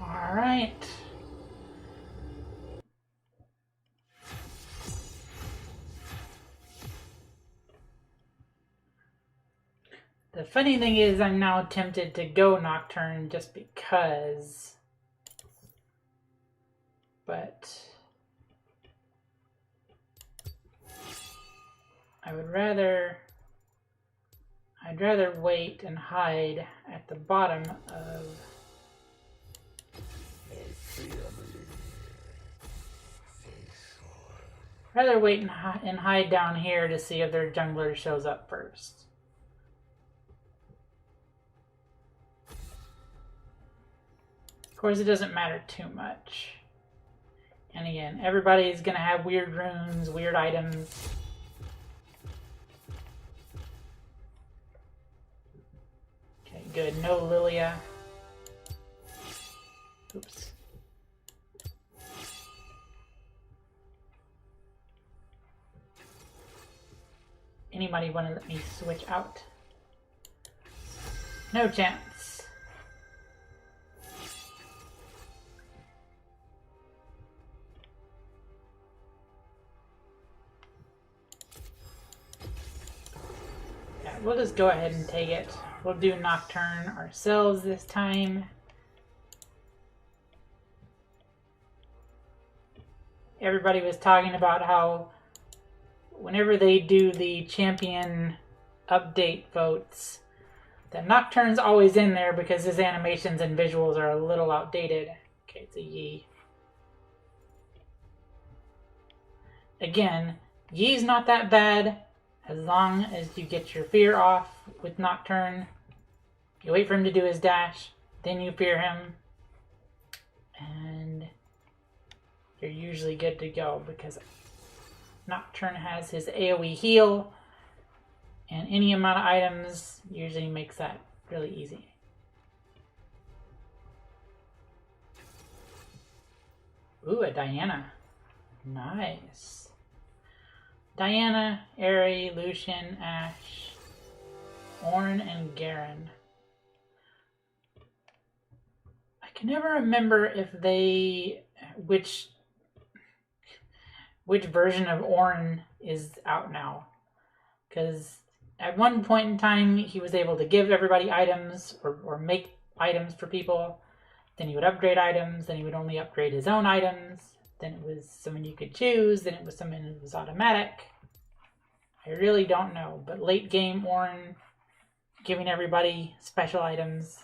All right. The funny thing is I'm now tempted to go Nocturne just because, but I'd rather wait and hide at the bottom of rather wait and hide down here to see if their jungler shows up first. Of course, it doesn't matter too much. And again, everybody's gonna have weird runes, weird items. Okay, good. No Lilia. Oops. anybody want to let me switch out. No chance. Yeah, we'll just go ahead and take it. We'll do Nocturne ourselves this time. Everybody was talking about how whenever they do the champion update votes, the Nocturne's always in there because his animations and visuals are a little outdated. Okay, it's a Yi. Again, Yi's not that bad as long as you get your fear off with Nocturne. You wait for him to do his dash, then you fear him, and you're usually good to go because Nocturne has his AoE heal, and any amount of items usually makes that really easy. Ooh, a Diana. Nice. Diana, Aerie, Lucian, Ashe, Ornn, and Garen. I can never remember if they... which version of Ornn is out now. Because at one point in time, he was able to give everybody items or make items for people. Then he would upgrade items. Then he would only upgrade his own items. Then it was someone you could choose. Then it was someone that was automatic. I really don't know. But late game Ornn, giving everybody special items.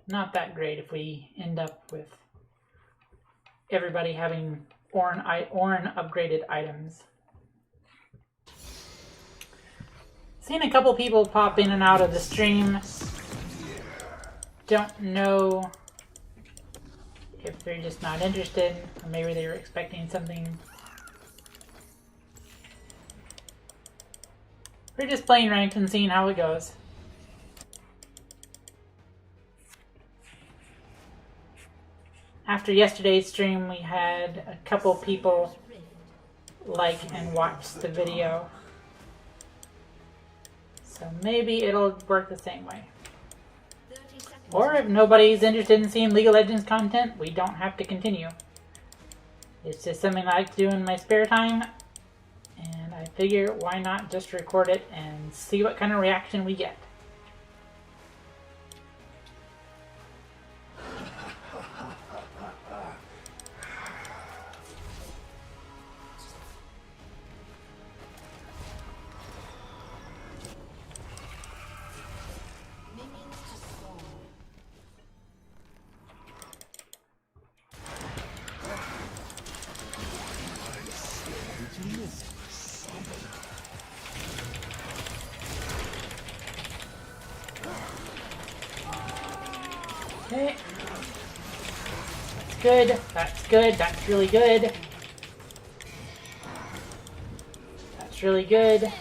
Not that great if we end up with everybody having Ornn upgraded items. Seen a couple people pop in and out of the stream. Don't know if they're just not interested, or maybe they were expecting something. We're just playing ranked and seeing how it goes. After yesterday's stream, we had a couple people like and watch the video. So maybe it'll work the same way. Or if nobody's interested in seeing League of Legends content, we don't have to continue. It's just something I like to do in my spare time. And I figure why not just record it and see what kind of reaction we get. Okay. That's good. That's good. That's really good. That's really good.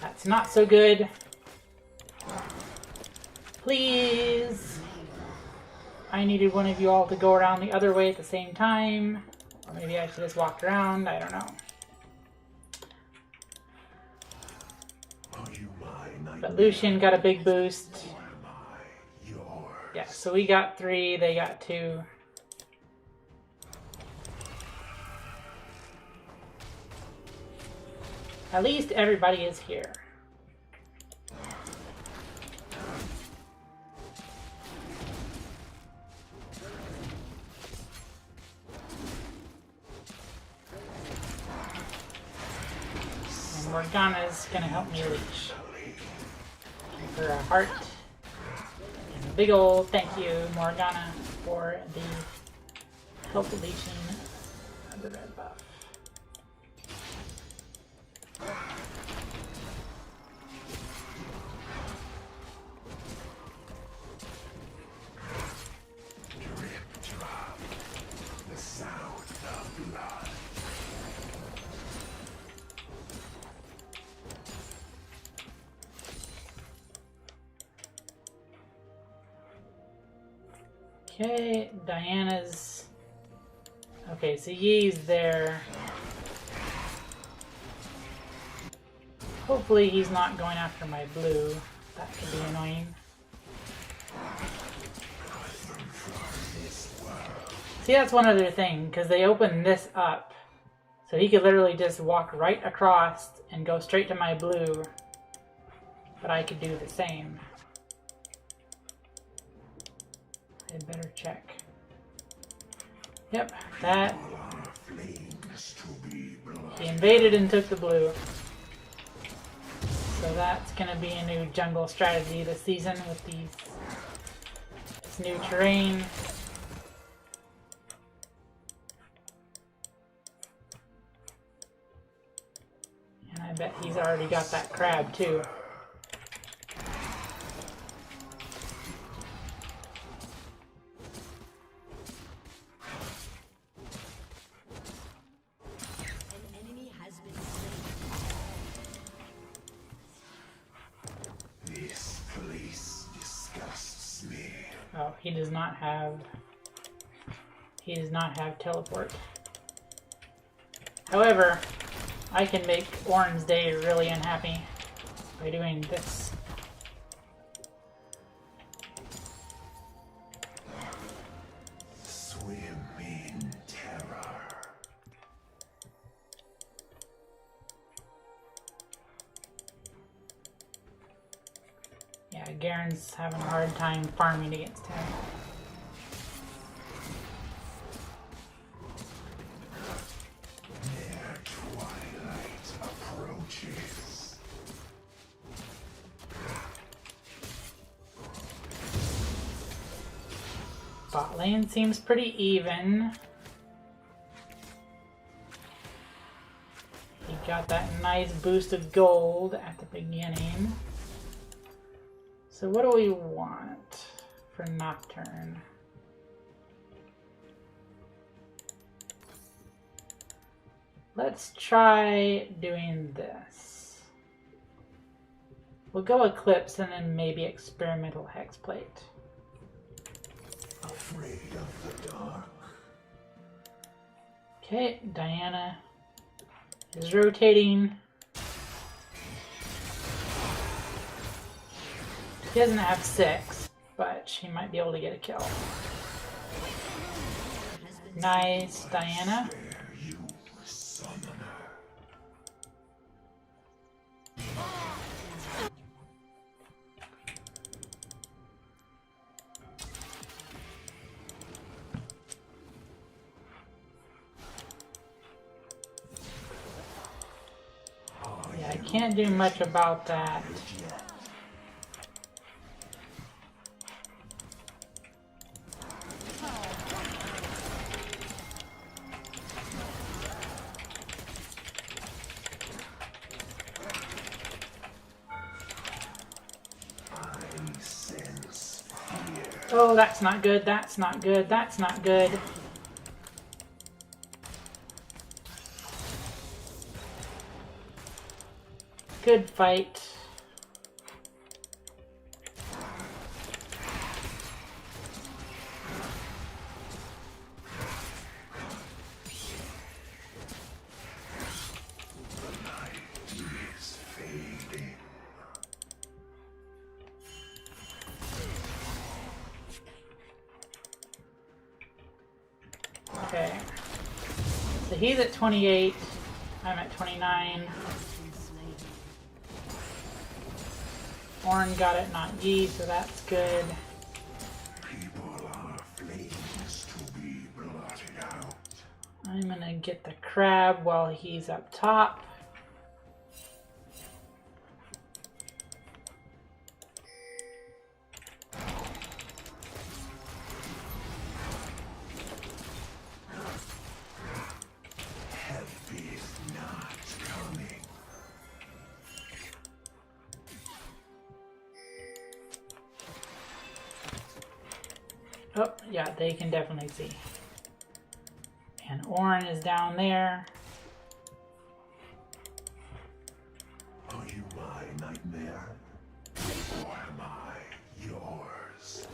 That's not so good. Please. I needed one of you all to go around the other way at the same time. Or maybe I should just walk around. I don't know. But Lucian got a big boost. Yeah, so we got 3, they got 2. At least everybody is here. And Morgana's gonna help me leash. For a heart. And a big ol' thank you, Morgana, for the help leeching of the red buff. Okay, Diana's... Okay, so Yi's there. Hopefully he's not going after my blue. That could be annoying. See, that's one other thing, because they opened this up. So he could literally just walk right across and go straight to my blue. But I could do the same. I'd better check. Yep, that. He invaded and took the blue. So that's going to be a new jungle strategy this season with this new terrain. And I bet he's already got that crab too. Oh, he does not have teleport. However, I can make Orin's day really unhappy by doing this. Swim in terror. Yeah, Garen's having a hard time farming against him. Their twilight approaches. Bot lane seems pretty even. He got that nice boost of gold at the beginning. So what do we want for Nocturne? Let's try doing this. We'll go Eclipse and then maybe Experimental Hexplate. Afraid of the dark. Okay, Diana is rotating. She doesn't have 6, but she might be able to get a kill. Nice, Diana. You summoner. Yeah, I can't do much about that. Oh, that's not good, that's not good, that's not good. Good fight. Okay. So he's at 28. I'm at 29. Orin got it, not Yi, so that's good. People are flames to be blotted out. I'm gonna get the crab while he's up top. Help is not coming. Oh, yeah, they can definitely see. And Orin is down there. Are you my nightmare? Or am I yours?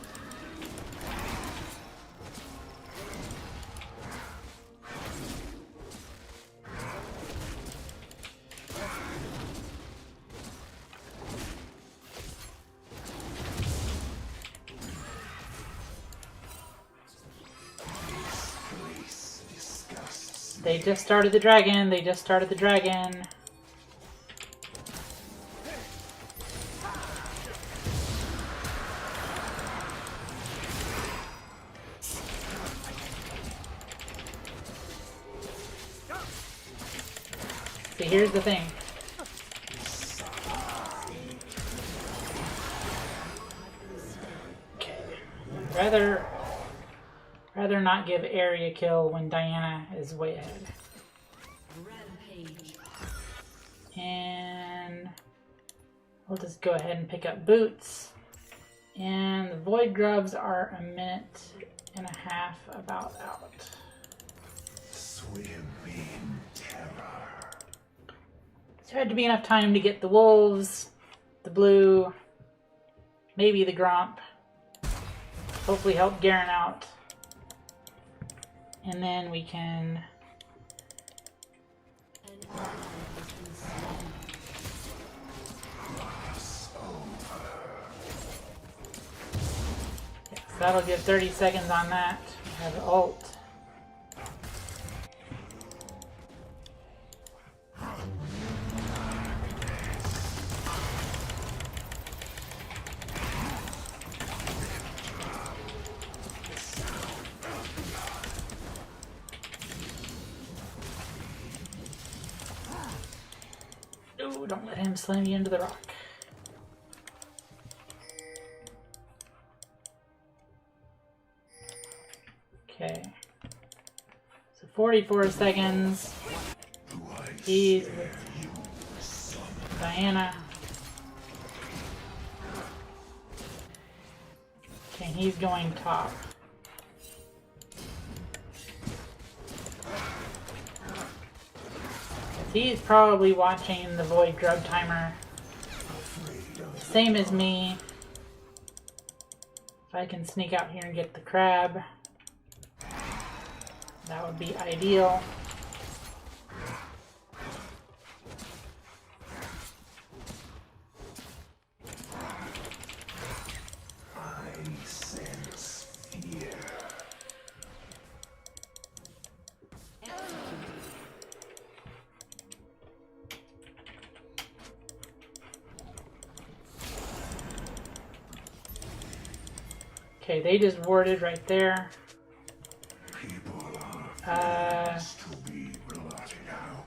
They just started the dragon. They just started the dragon. See, here's the thing. Okay. Rather not give area kill when Diana is way ahead. Rampage. And we'll just go ahead and pick up boots. And the void grubs are 1.5 minutes about out. Swim in terror. So there had to be enough time to get the wolves, the blue, maybe the gromp. Hopefully help Garen out. And then we can... An ally has been slain. Yes, that'll give 30 seconds on that. We have ult. Ooh, don't let him slam you into the rock. Okay. So 44 seconds. He's with Diana. Okay, he's going top. He's probably watching the Void Grub timer. Same as me. If I can sneak out here and get the crab, that would be ideal. I sense fear. Okay, they just warded right there. People are to be blotted out.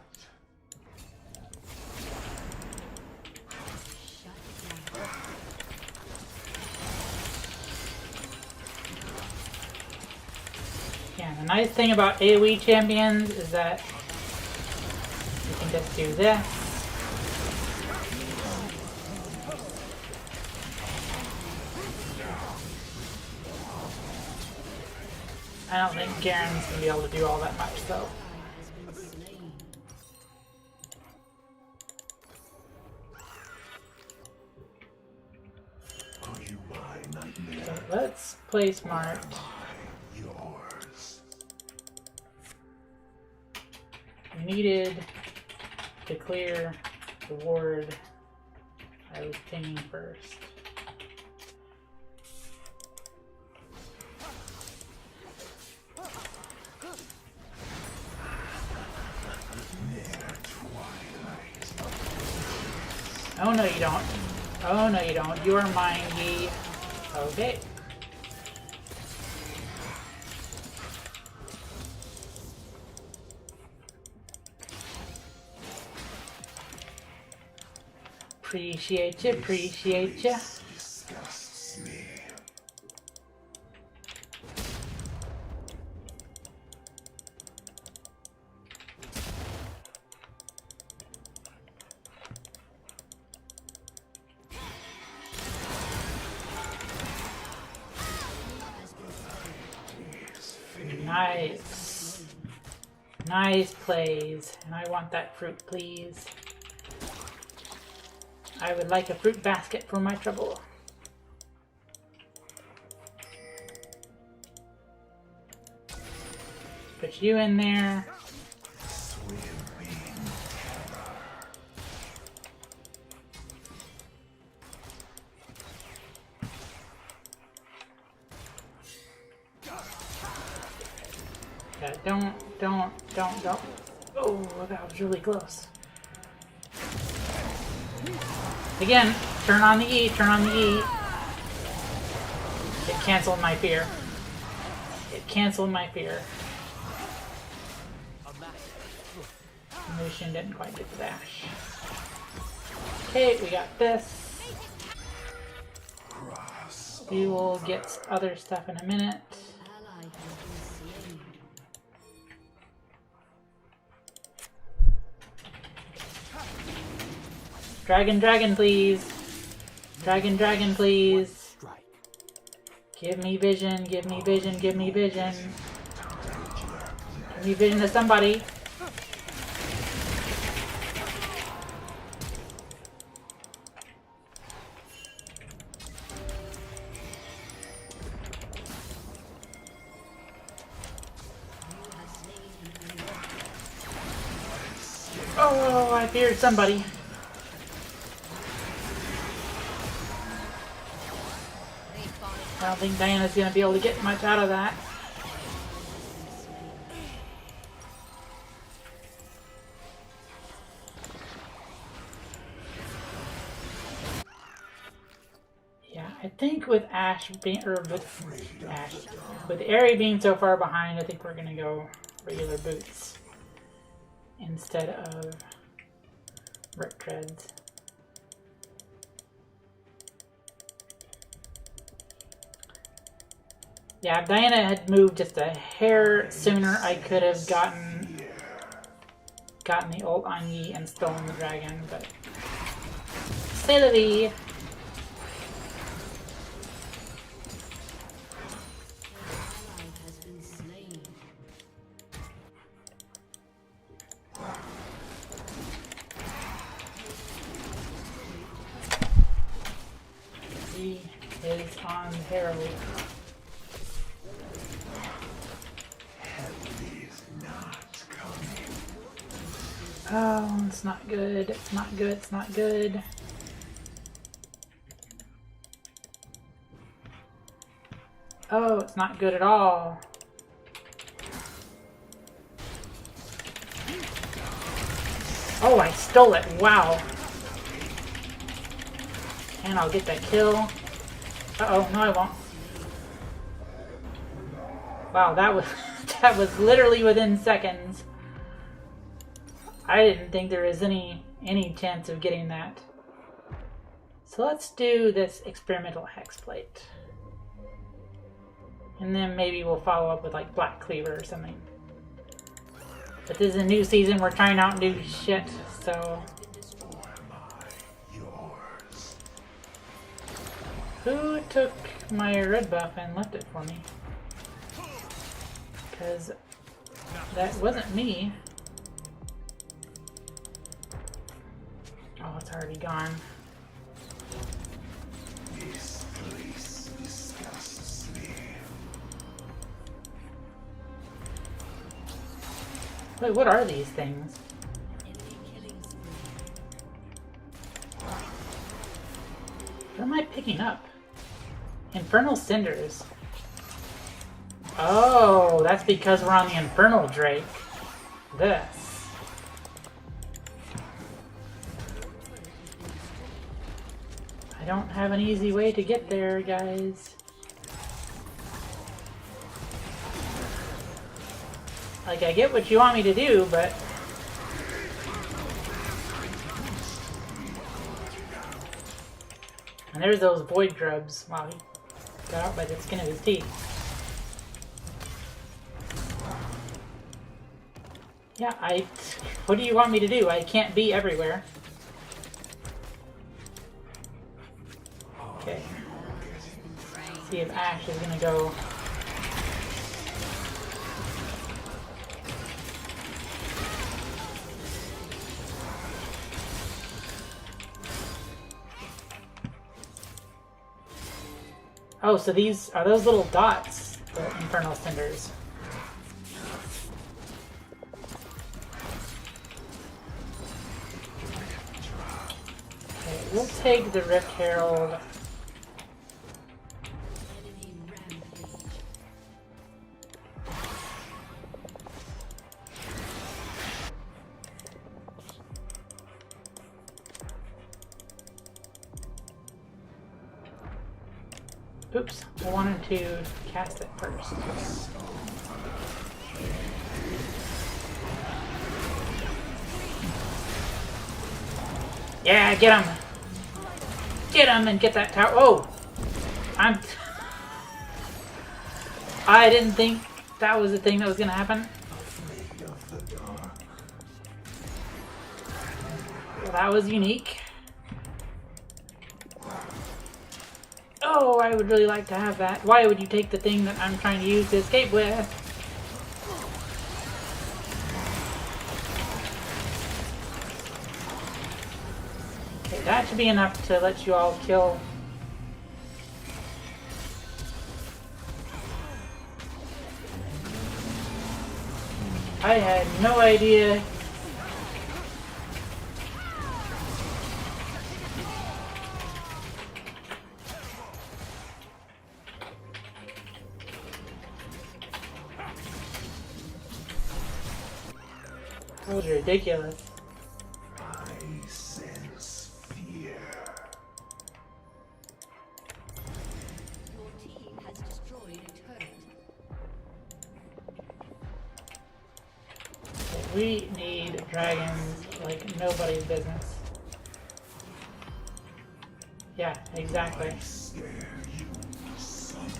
Yeah, the nice thing about AoE champions is that you can just do this. I don't think Garen's gonna be able to do all that much though. Has been slain. Are you my nightmare? So let's play smart. Yours. We needed to clear the ward I was pinging first. Oh no you don't. Oh no you don't. You are mine, ye. Okay. Appreciate you, appreciate you. Disgusts me. Nice. Nice plays. And I want that fruit, please. I would like a fruit basket for my trouble. Put you in there. Swim in terror. Don't Don't. Oh, that was really close. Again, turn on the E, turn on the E. It canceled my fear. It canceled my fear. Lucian didn't quite get the dash. Okay, we got this. We will get other stuff in a minute. Ally has been slain. Dragon, please. Dragon, please. Give me vision, give me vision, give me vision. Give me vision to somebody. Oh, I feared somebody. I don't think Diana's gonna be able to get much out of that. Yeah, I think with Ash being, or with Aerie being so far behind, I think we're gonna go regular boots instead of brick treads. Yeah, if Diana had moved just a hair sooner, I could have gotten the ult on Yi and stolen the dragon, but c'est la vie. Ally has been slain. He is on Harrow. Oh, it's not good. It's not good. It's not good. Oh, it's not good at all. Oh, I stole it. Wow. And I'll get that kill. Uh-oh, no I won't. Wow, that was that was literally within seconds. I didn't think there was any chance of getting that. So let's do this experimental hex plate. And then maybe we'll follow up with like Black Cleaver or something. But this is a new season, we're trying out new shit, so... Who took my red buff and left it for me? Because that wasn't me. Oh, it's already gone. This place disgusts me. Wait, what are these things? Enemy killing spree. What am I picking up? Infernal Cinders. Oh, that's because we're on the Infernal Drake. This. I don't have an easy way to get there, guys. Like, I get what you want me to do, but... And there's those void grubs. Wow, he got out by the skin of his teeth. Yeah, what do you want me to do? I can't be everywhere. Okay. Let's see if Ash is gonna go. Oh, so these are those little dots, the Infernal Cinders. Okay, we'll take the Rift Herald. Enemy rampage. Oops, I wanted to cast it first. Yeah, get him! Get him and get that tower. Oh! I didn't think that was the thing that was gonna happen. Well, that was unique. Oh, I would really like to have that. Why would you take the thing that I'm trying to use to escape with? Okay, that should be enough to let you all kill. I had no idea. That was ridiculous. I sense fear. Your team has destroyed a turret. We need dragons like nobody's business. Yeah, exactly. I scare you, summoner.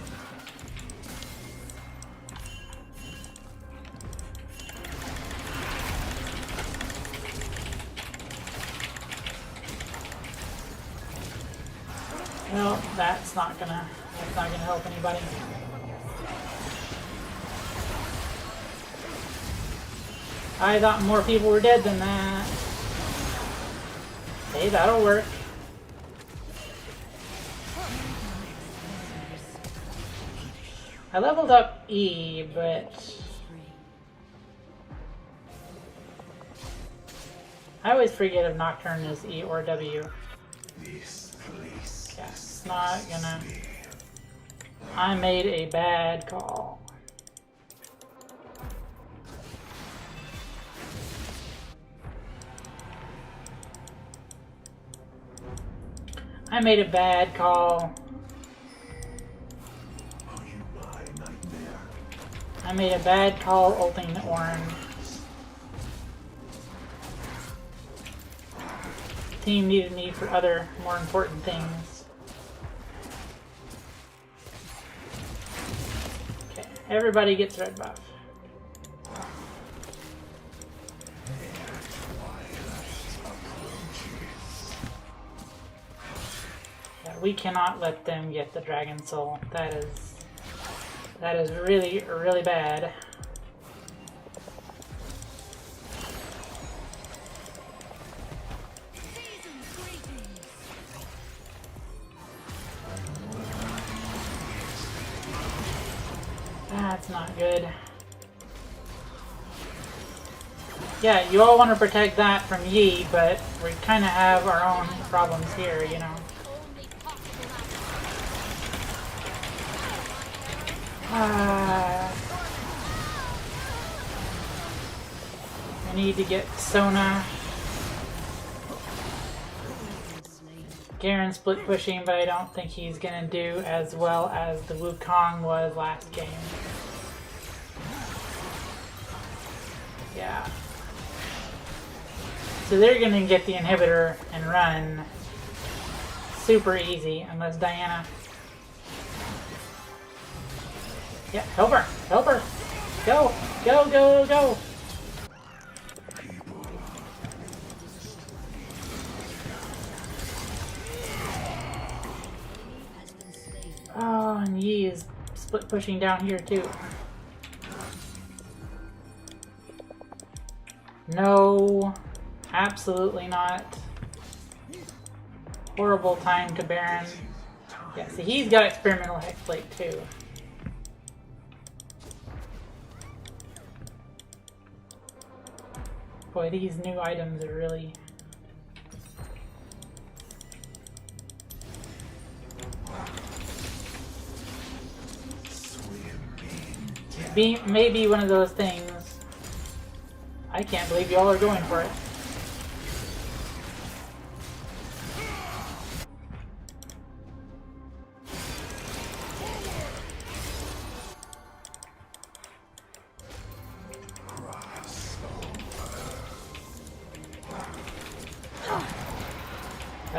Well, that's not gonna help anybody. I thought more people were dead than that. Hey, that'll work. I leveled up E, but I always forget if Nocturne is E or W. This place Yeah, it's not gonna. I made a bad call. I made a bad call. Are you my nightmare? I made a bad call ulting the Orin. The team needed me for other, more important things. Okay, everybody gets red buff. Yeah, we cannot let them get the Dragon Soul. That is really, really bad. That's not good. Yeah, you all want to protect that from Yi, but we kind of have our own problems here, you know. I need to get Sona. Garen's split pushing, but I don't think he's gonna do as well as the Wukong was last game. Yeah. So they're gonna get the inhibitor and run super easy, unless Diana. Yeah, help her! Help her! Go! Go, go, go! Oh, and Yi is split pushing down here too. No, absolutely not. Horrible time to Baron. Yeah, see, he's got experimental hexblade too. Boy, these new items are really... Maybe one of those things. I can't believe y'all are going for it.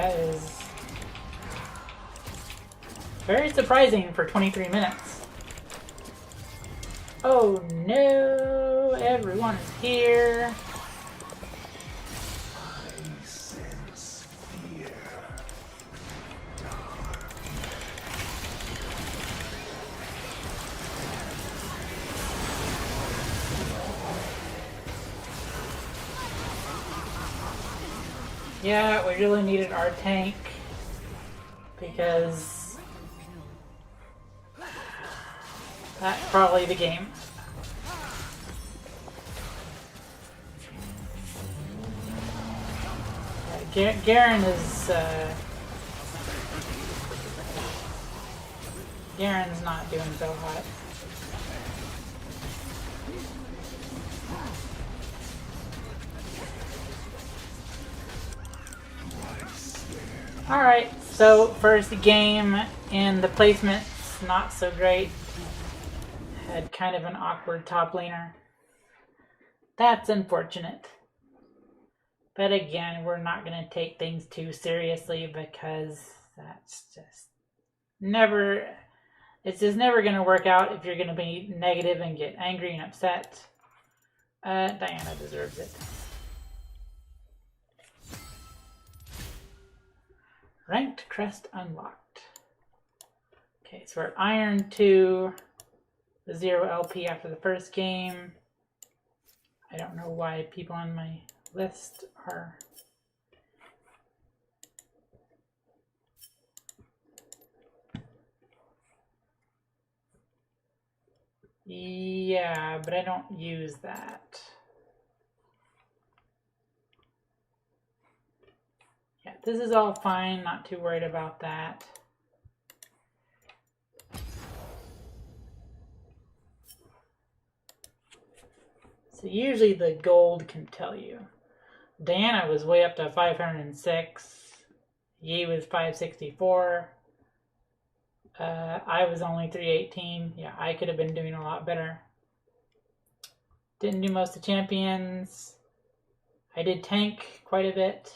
That is very surprising for 23 minutes. Oh no, everyone is here. I sense fear. Yeah, we really needed our tank because that's probably the game. Yeah, Garen is Garen's not doing so hot. Alright, so first game and the placement's not so great. Had kind of an awkward top laner. That's unfortunate. But again, we're not going to take things too seriously because that's just never, it's just never going to work out if you're going to be negative and get angry and upset. Diana deserves it. Ranked crest unlocked. Okay, so we're Iron 2, 0 LP after the first game. I don't know why people on my list are... Yeah, but I don't use that. Yeah, this is all fine, not too worried about that. So usually the gold can tell you. Diana was way up to 506. Yi was 564. I was only 318. Yeah, I could have been doing a lot better. Didn't do most of the champions. I did tank quite a bit.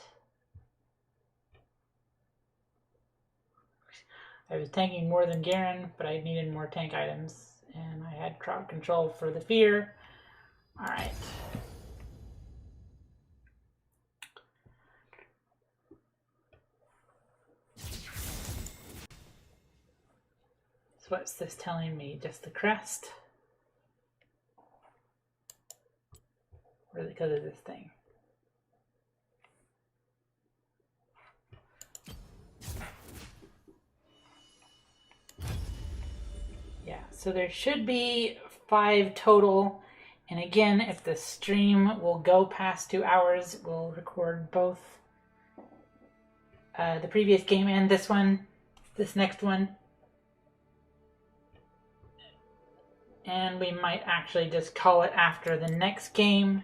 I was tanking more than Garen, but I needed more tank items. And I had crowd control for the fear. Alright. So what's this telling me? Just the crest? Or is it because of this thing? Yeah, so there should be 5 total. And again, if the stream will go past 2 hours, we'll record both the previous game and this one, this next one. And we might actually just call it after the next game.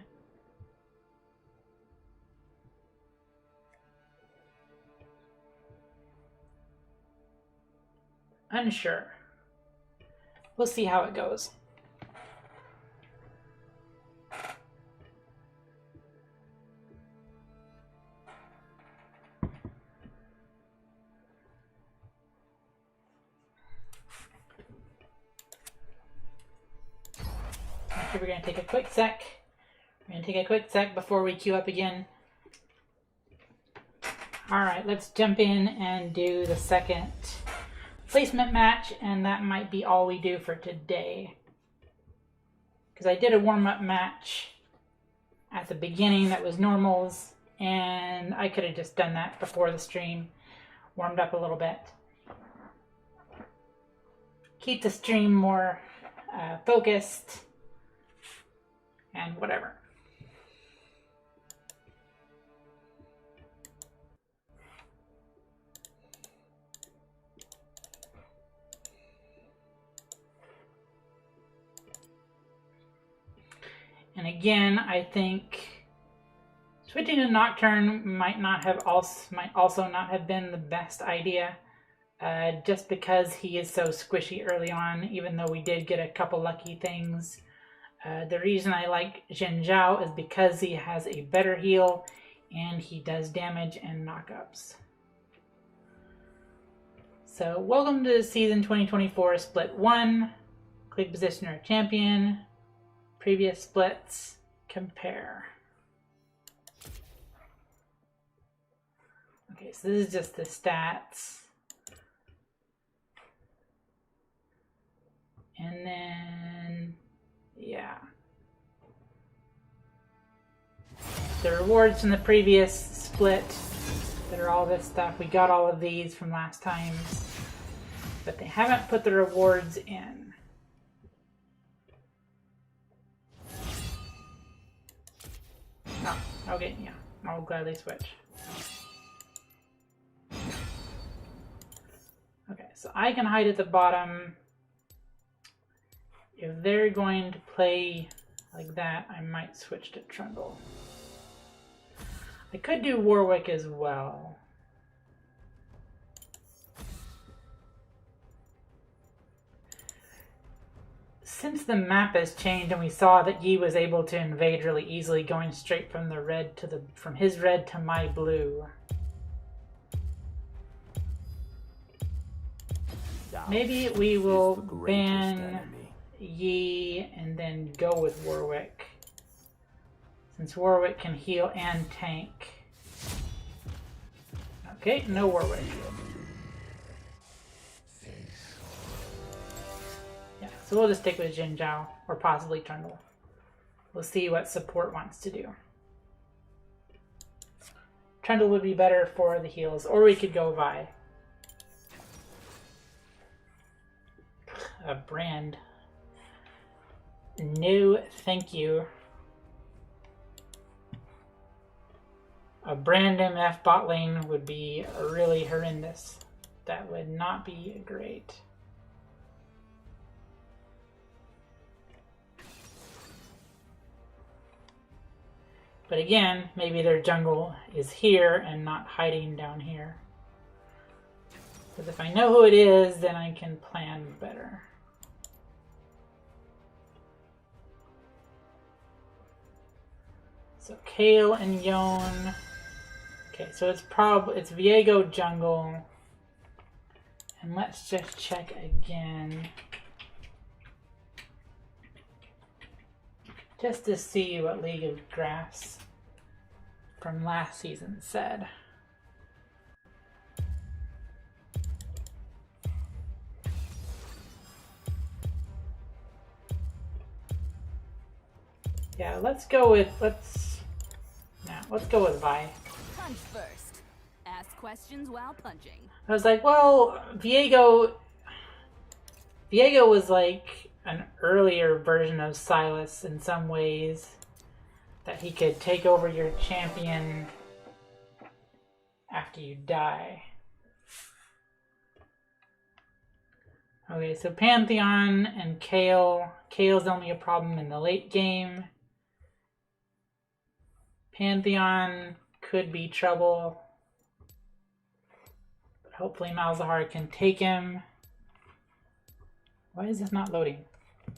Unsure. We'll see how it goes. Actually, we're going to take a quick sec. We're going to take a quick sec before we queue up again. Alright, let's jump in and do the second placement match, and that might be all we do for today. Because I did a warm-up match at the beginning that was normals, and I could have just done that before the stream, warmed up a little bit. Keep the stream more focused, and whatever. And again, I think switching to Nocturne might also not have been the best idea, just because he is so squishy early on, even though we did get a couple lucky things. The reason I like Xin Zhao is because he has a better heal and he does damage and knockups. So, welcome to season 2024 split 1. Click position or champion. Previous splits. Compare. Okay, so this is just the stats. And then, yeah. The rewards from the previous split that are all this stuff. We got all of these from last time, but they haven't put the rewards in. Oh, okay, yeah. I'll gladly switch. Okay, so I can hide at the bottom. If they're going to play like that, I might switch to Trundle. I could do Warwick as well. Since the map has changed and we saw that Yi was able to invade really easily, going straight from the red to the from his red to my blue. Maybe we will ban Yi and then go with Warwick. Since Warwick can heal and tank. Okay, no Warwick. Yeah, so we'll just stick with Jin Zhao or possibly Trundle. We'll see what support wants to do. Trundle would be better for the heals, or we could go Vi. A brand. No, thank you. A brand MF bot lane would be really horrendous. That would not be great. But again, maybe their jungle is here and not hiding down here. Because if I know who it is, then I can plan better. So Kale and Yon. Okay, so it's Viego jungle. And let's just check again. Just to see what League of Grass from last season said. Yeah, let's go with Vi. Punch first. Ask questions while punching. I was like, well, Viego was like an earlier version of Silas in some ways, that he could take over your champion after you die. Okay, so Pantheon and Kale. Kale's only a problem in the late game. Pantheon could be trouble, but hopefully Malzahar can take him. Why is this not loading? I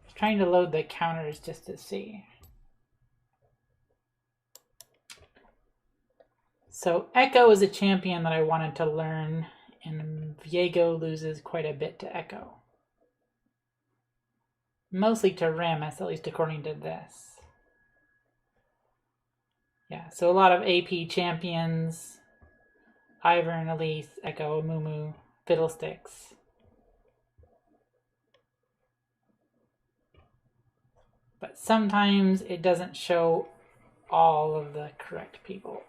was trying to load the counters just to see. So Echo is a champion that I wanted to learn, and Viego loses quite a bit to Echo. Mostly to Rammus, at least according to this. Yeah, so a lot of AP champions. Ivern, Elise, Echo, Mumu, Fiddlesticks. But sometimes it doesn't show all of the correct people.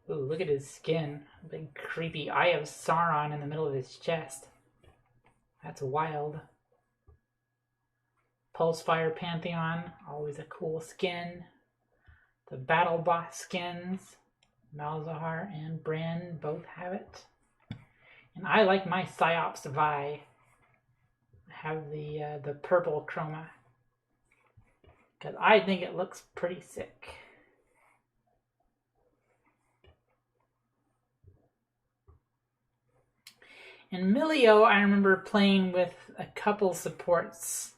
Ooh, look at his skin. Big creepy Eye of Sauron in the middle of his chest. That's wild. Pulsefire Pantheon, always a cool skin. The Battle Boss skins, Malzahar and Bran both have it. And I like my Psyops Vi. I have the purple chroma, because I think it looks pretty sick. In Milio, I remember playing with a couple supports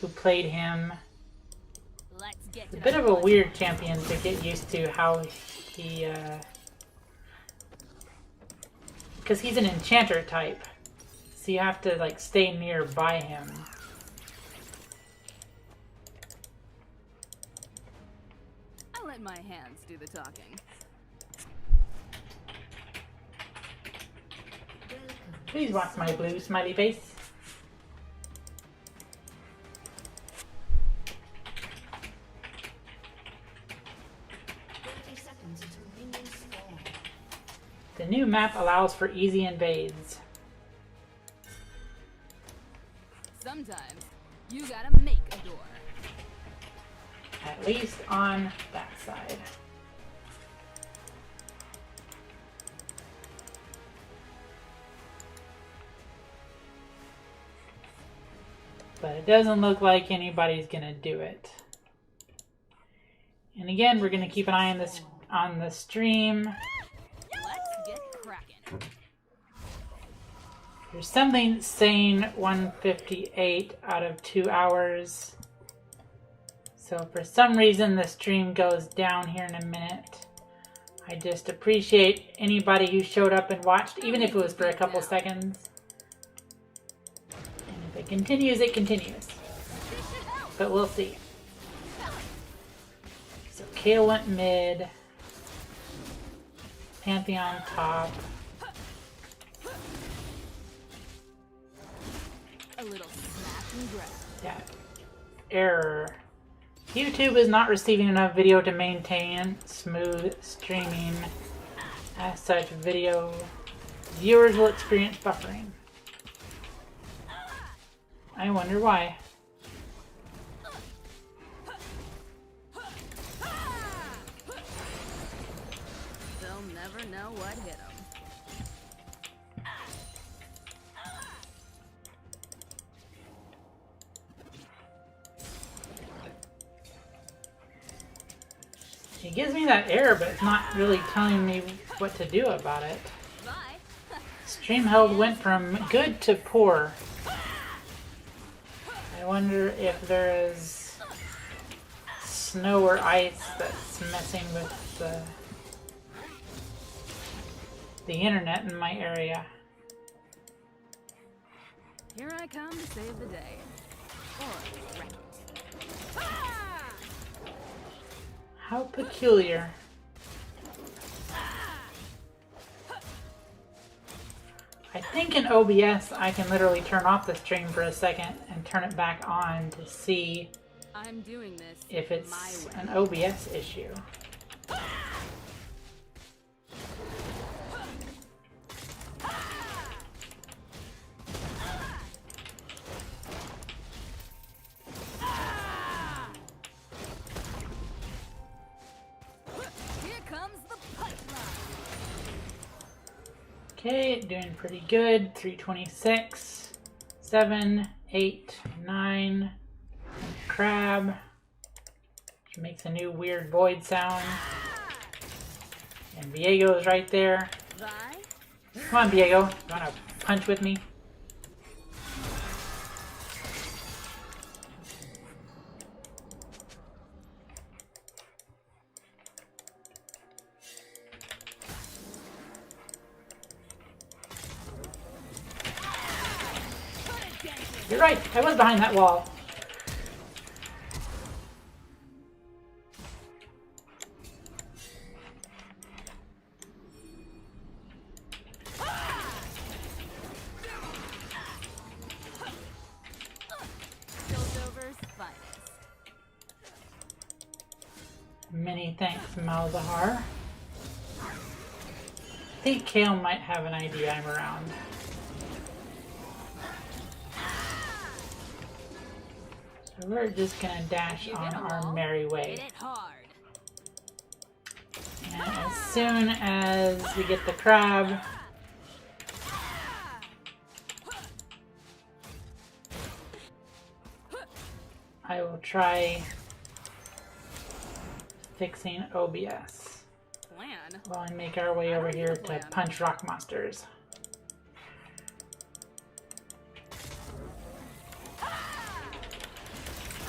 who played him. Let's get It's to a bit the of a fun. weird champion to get used to how he, because he's an enchanter type. So you have to like stay nearby him. I'll let my hands do the talking. Please watch my blue smiley face. The new map allows for easy invades. Sometimes you gotta make a door. At least on that side. But it doesn't look like anybody's gonna do it. And again, we're gonna keep an eye on the stream. Let's get cracking. There's something saying 158 out of 2 hours. So for some reason the stream goes down here in a minute. I just appreciate anybody who showed up and watched, even if it was for a couple seconds. And if it continues, it continues. But we'll see. So Kale went mid. Pantheon top. A little snap and grab. Yeah. Error. YouTube is not receiving enough video to maintain smooth streaming. As such, video viewers will experience buffering. I wonder why. They'll never know what hit them. It gives me that error, but it's not really telling me what to do about it. Bye. Stream health went from good to poor. I wonder if there is snow or ice that's messing with the internet in my area. Here I come to save the day. Or wreck it. How peculiar. I think in OBS I can literally turn off the stream for a second and turn it back on to see I'm doing this if my it's way. an OBS issue. Here comes the pipeline. Okay, doing pretty good. 326, 7, 8, 9. Crab, which makes a new weird void sound. And Viego's right there. Bye. Come on, Viego. You wanna punch with me? You're right, I was behind that wall. Piltover's finest. Many thanks, Malzahar. I think Kale might have an idea I'm around. So we're just gonna dash on our merry way. Hit it hard. And as soon as we get the crab, I will try fixing OBS Plan. while we make our way over here to punch rock monsters.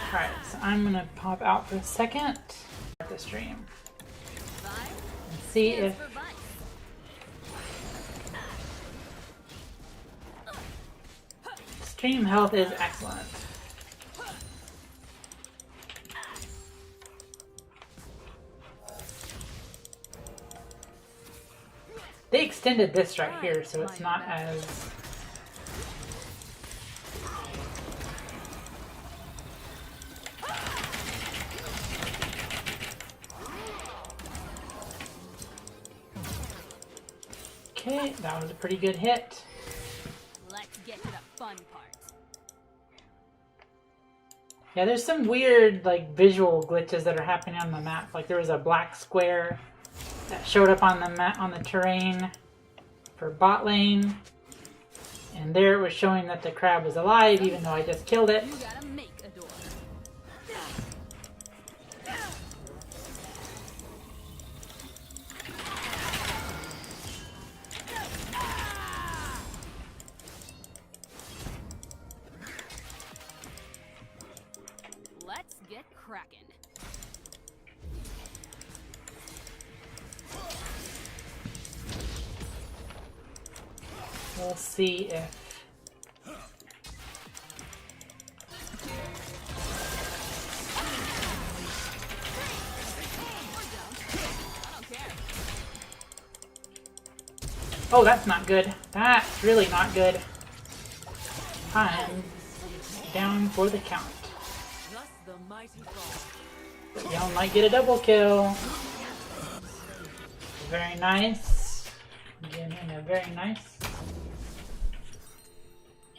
Alright, so I'm gonna pop out for a second. Start the stream. And see if stream health is excellent. They extended this right here, so it's not as... Okay, that was a pretty good hit. Let's get to the fun part. Yeah, there's some weird like visual glitches that are happening on the map. Like there was a black square that showed up on the map on the terrain for bot lane, and there it was showing that the crab was alive, even though I just killed it. You gotta make a door. Let's get cracking. We'll see if... Oh, that's not good. That's really not good. I'm down for the count. Y'all might get a double kill. Very nice. Getting a very nice.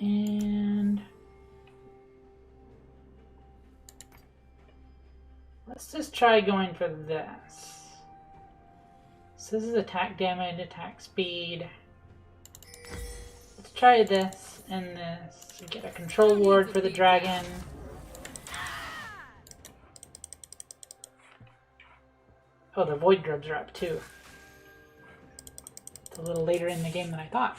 And let's just try going for this. So this is attack damage, attack speed. Let's try this and this. Get a control ward for the dragon. Oh, the void grubs are up too. It's a little later in the game than I thought.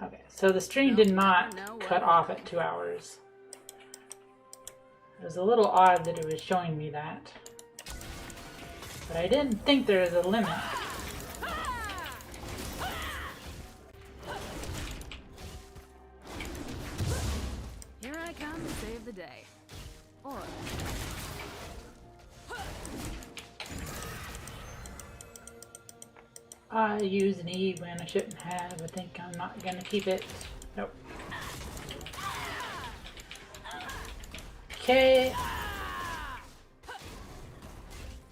Okay, so the stream did not cut off at 2 hours. It was a little odd that it was showing me that. But I didn't think there was a limit. Here I come to save the day. Or I used an E when I shouldn't have. I think I'm not gonna keep it. Nope. Okay.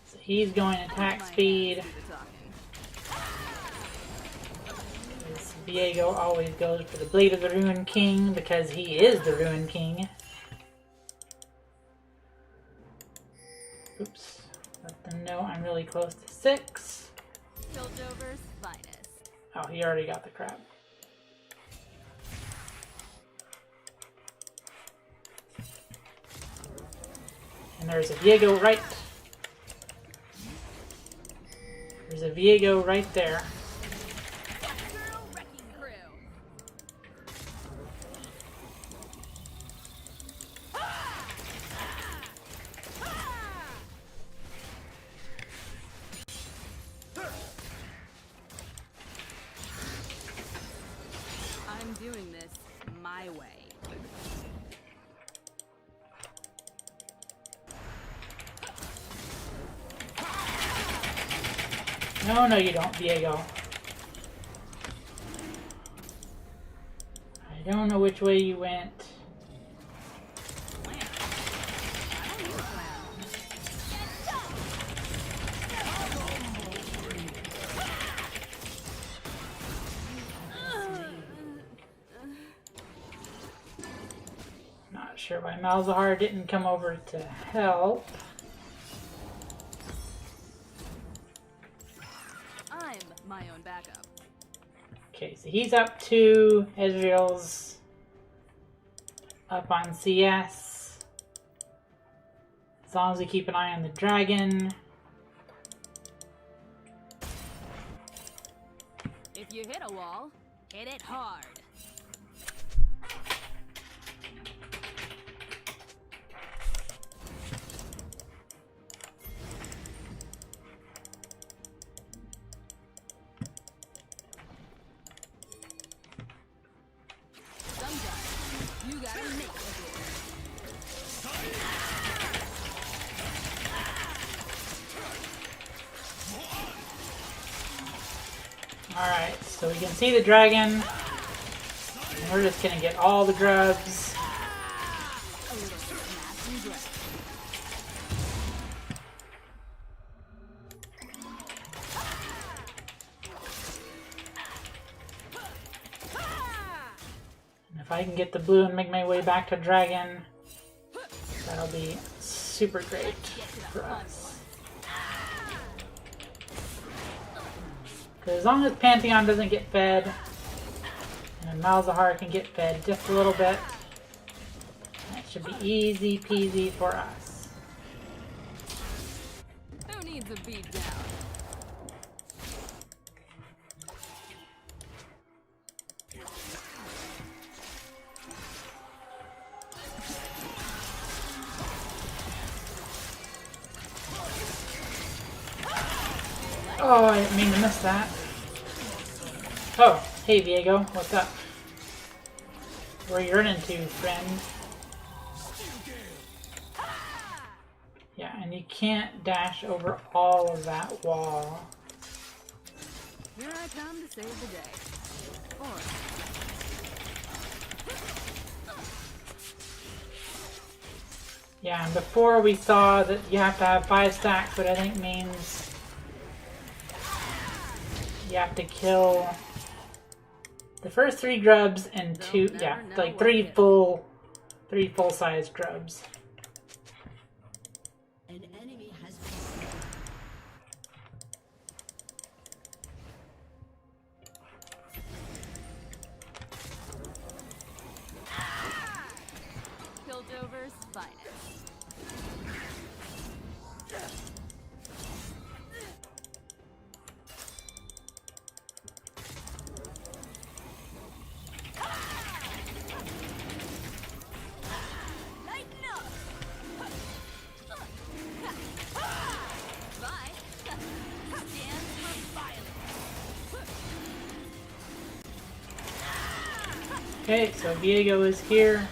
So he's going attack speed. This Viego always goes for the Blade of the Ruined King because he is the Ruined King. Oops. Let them know I'm really close to 6. Piltover's finest. Oh, he already got the crab. And there's a Viego right. There's a Viego right there. Girl wrecking crew. I'm doing this my way. No, no, you don't, Viego. I don't know which way you went. Not sure why Malzahar didn't come over to help. I'm my own backup. Okay, so he's up 2. Ezreal's up on CS. As long as we keep an eye on the dragon. If you hit a wall, hit it hard. Alright, so we can see the dragon. And we're just gonna get all the grubs. And if I can get the blue and make my way back to dragon, that'll be super great for us. Because as long as Pantheon doesn't get fed, and Malzahar can get fed just a little bit, that should be easy peasy for us. Who needs a beat down? Oh, I didn't mean to miss that. Oh, hey Diego, what's up? Where are you running to, friend? Yeah, and you can't dash over all of that wall. Here I come to save the day. Or Yeah, and before we saw that you have to have 5 stacks, which I think means you have to kill the first 3 grubs and 2, yeah, like 3 full-size grubs. An enemy has been slain. Piltover's finest. Okay, so Diego is here.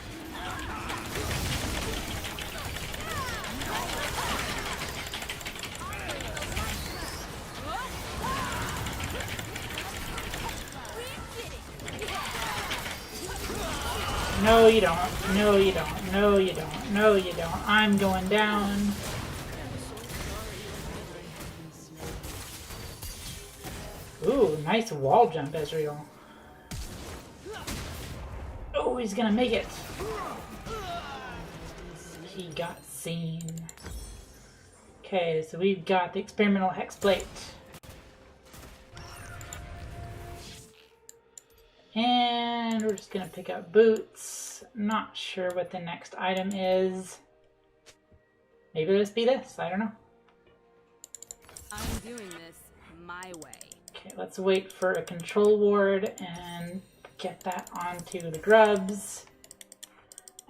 No, you don't. No, you don't. No, you don't. No, you don't. I'm going down. Ooh, nice wall jump, Ezreal. Oh, he's gonna make it. He got seen. Okay, so we've got the experimental hex plate. And we're just gonna pick up boots. Not sure what the next item is. Maybe let's be this, I don't know. I'm doing this my way. Okay, let's wait for a control ward and get that onto the grubs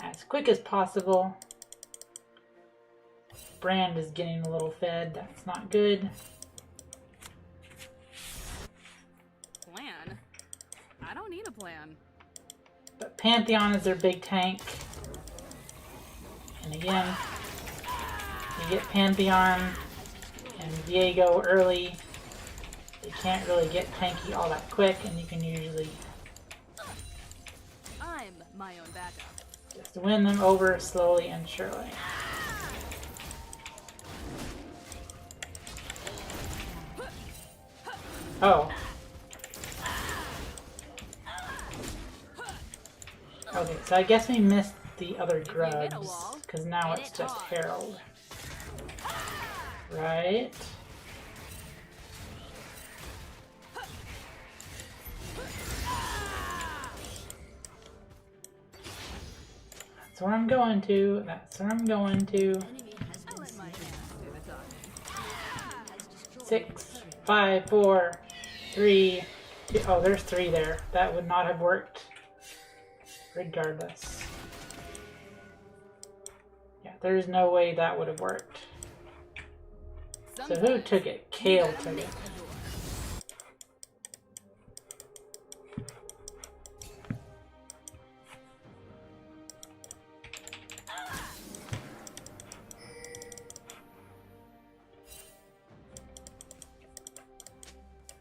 as quick as possible. Brand is getting a little fed, that's not good. Plan? I don't need a plan. But Pantheon is their big tank. And again, you get Pantheon and Diego early. They can't really get tanky all that quick, and you can usually I'm my own backup. just win them over slowly and surely. Oh. Okay, so I guess we missed the other grubs, because now it's just Herald. Right? That's where I'm going to. That's where I'm going to. Enemy has I'll been let my slain. hands do the talking. Has destroyed 6, 5, 4, 3, 2. Oh, there's 3 there. That would not have worked regardless. Yeah, there's no way that would have worked. So who took it? Kale took it.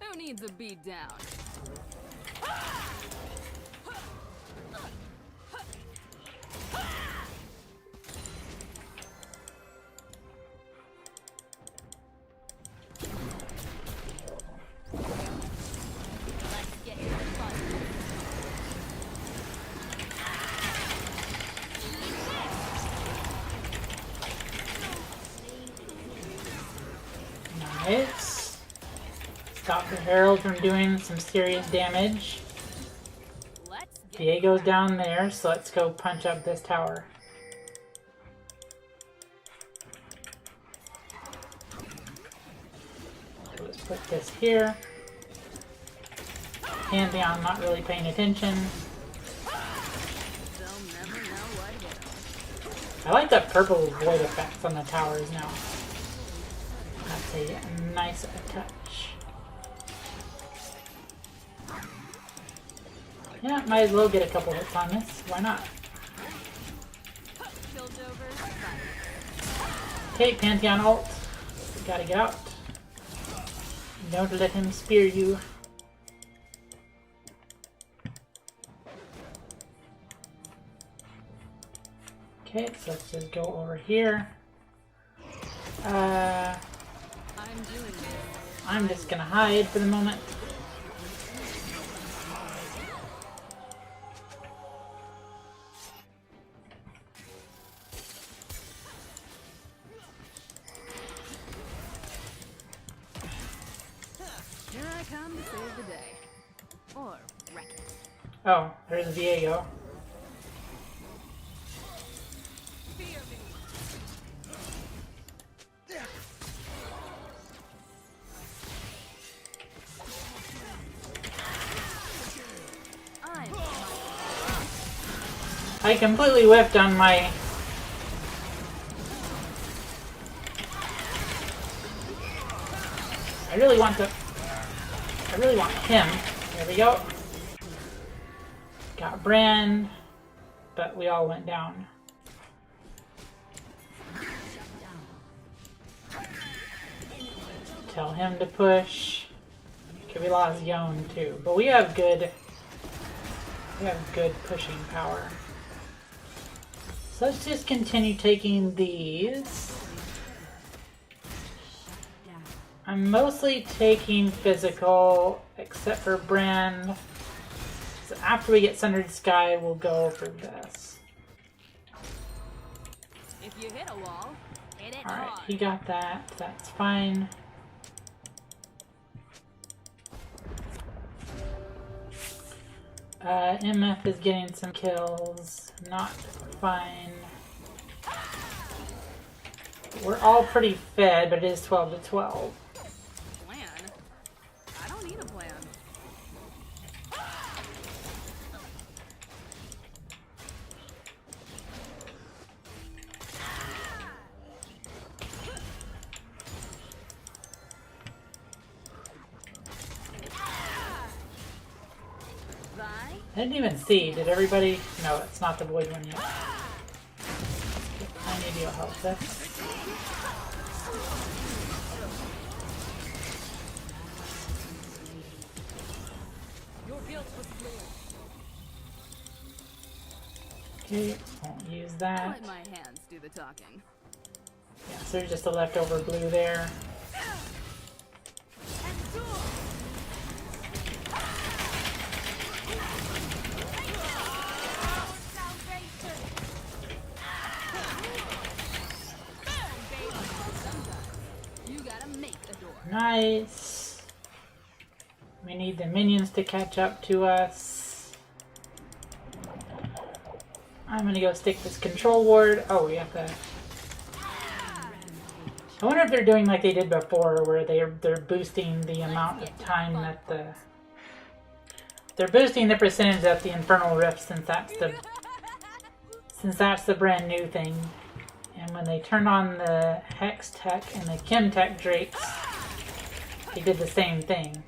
Who needs a beat down? Let's get to the fun. Nice. Stop the Herald from doing some serious damage. Let's get Diego's down there, so let's go punch up this tower. So let's put this here. Pantheon not really paying attention. They'll never know what hit 'em. I like the purple void effects on the towers now. That's a nice touch. Yeah, might as well get a couple hits on this. Why not? Killjover, fight. Okay, Pantheon ult. We gotta get out. Don't let him spear you. Okay, so let's just go over here. I'm doing this. I'm just gonna hide for the moment. Here I come to save the day. Or wreck it. Oh, there's Diego. Fear me. I'm I completely whiffed on my... I really want him. There we go. Got Bran, but we all went down. Tell him to push. Okay, we lost Yone too, but we have good pushing power. So let's just continue taking these. I'm mostly taking physical, except for Bran. So after we get Sundered Sky, we'll go for this. If you hit a wall, hit it Alright, hard. he got that. That's fine. MF is getting some kills. Not fine. We're all pretty fed, but it is 12 to 12. Plan? I don't need a plan. Bye. I didn't even see. Did everybody? No, it's not the void one yet. I need your help there. Your guilt was clear. Okay, won't use that. Let my hands do the talking. Yeah, so there's just a leftover blue there. You gotta make a door. Nice. We need the minions to catch up to us. I'm gonna go stick this control ward. Oh, we have to. I wonder if they're doing like they did before, where they're boosting the amount of time that they're boosting the percentage that the Infernal Rift, since that's the brand new thing. And when they turned on the Hex Tech and the Chem Tech Drakes, they did the same thing.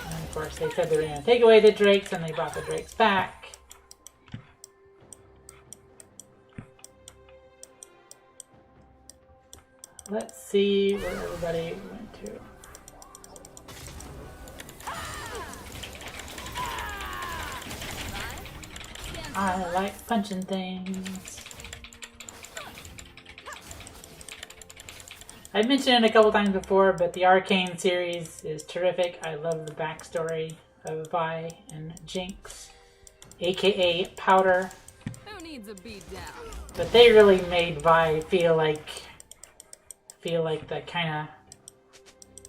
And of course, they said they were going to take away the Drakes, and they brought the Drakes back. Let's see where everybody went to. I like punching things. I've mentioned it a couple times before, but the Arcane series is terrific. I love the backstory of Vi and Jinx, aka Powder. Who needs a beat down? But they really made Vi feel like the kind of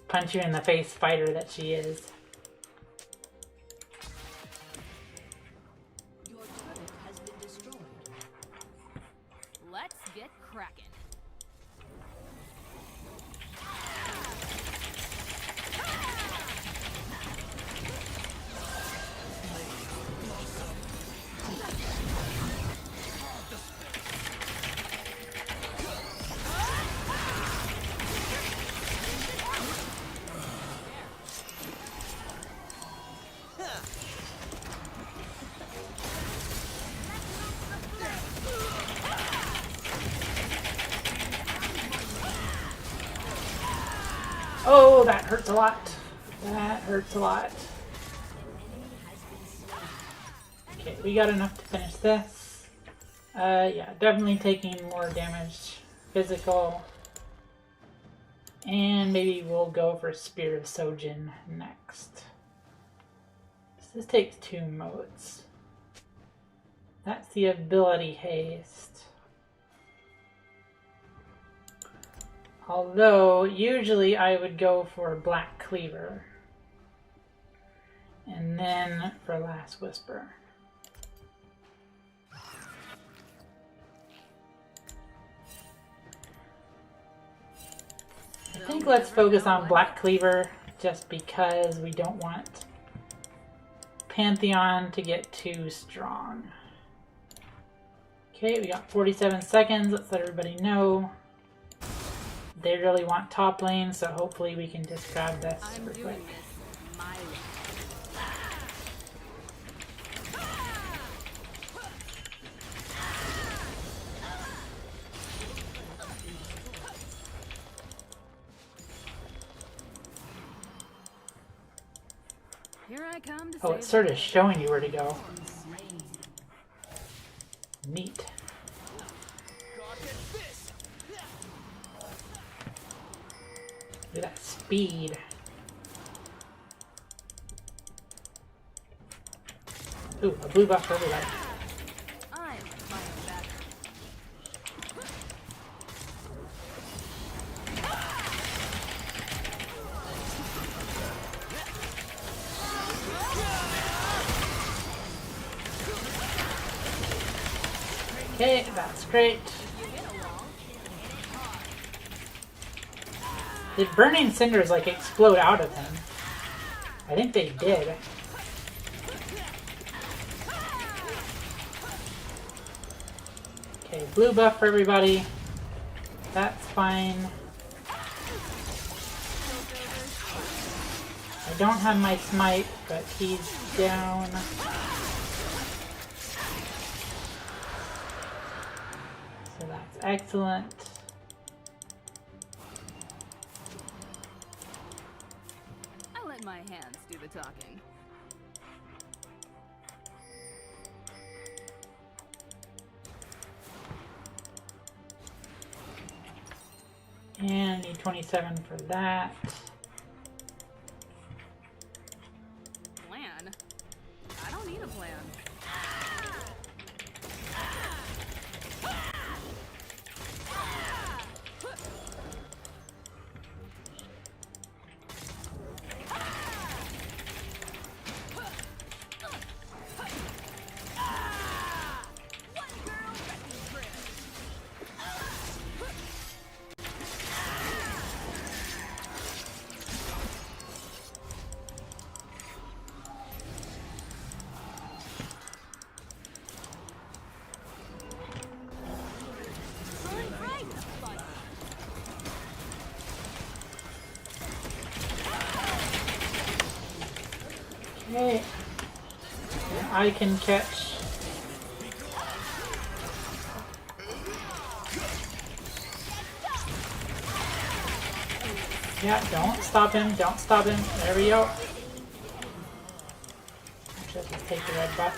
punch you in the face fighter that she is. Your turret has been destroyed. Let's get cracking. Oh, that hurts a lot. That hurts a lot. Okay, we got enough to finish this. Yeah, definitely taking more damage. Physical. And maybe we'll go for Spear of Sojin next. This takes 2 modes. That's the ability haste. Although, usually I would go for Black Cleaver. And then for Last Whisper. I think let's focus on Black Cleaver just because we don't want Pantheon to get too strong. Okay, we got 47 seconds. Let's let everybody know. They really want top lane, so hopefully we can just grab this I'm super doing quick. this my way. Here I come to Oh, save it's sort the of day. showing you where to go. Neat. Look at that speed. Ooh, a blue buff for everybody. I'm fighting back. Okay, that's great. Did burning cinders like explode out of him? I think they did. Okay, blue buff for everybody. That's fine. I don't have my smite, but he's down. So that's excellent. I let my hands do the talking. And need 27 for that. Plan? I don't need a plan. Okay. And I can catch. Yeah, don't stop him, don't stop him. There we go. Actually, let's take the red buff.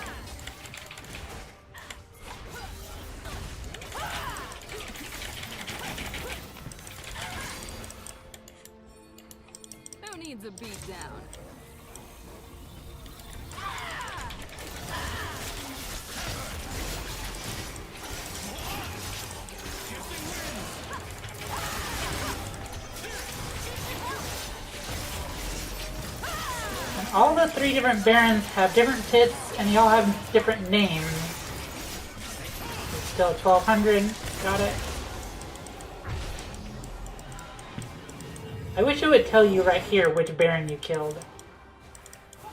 needs a beat down. And all the 3 different Barons have different tits, and they all have different names. Still 1200. Got it. I wish it would tell you right here which Baron you killed.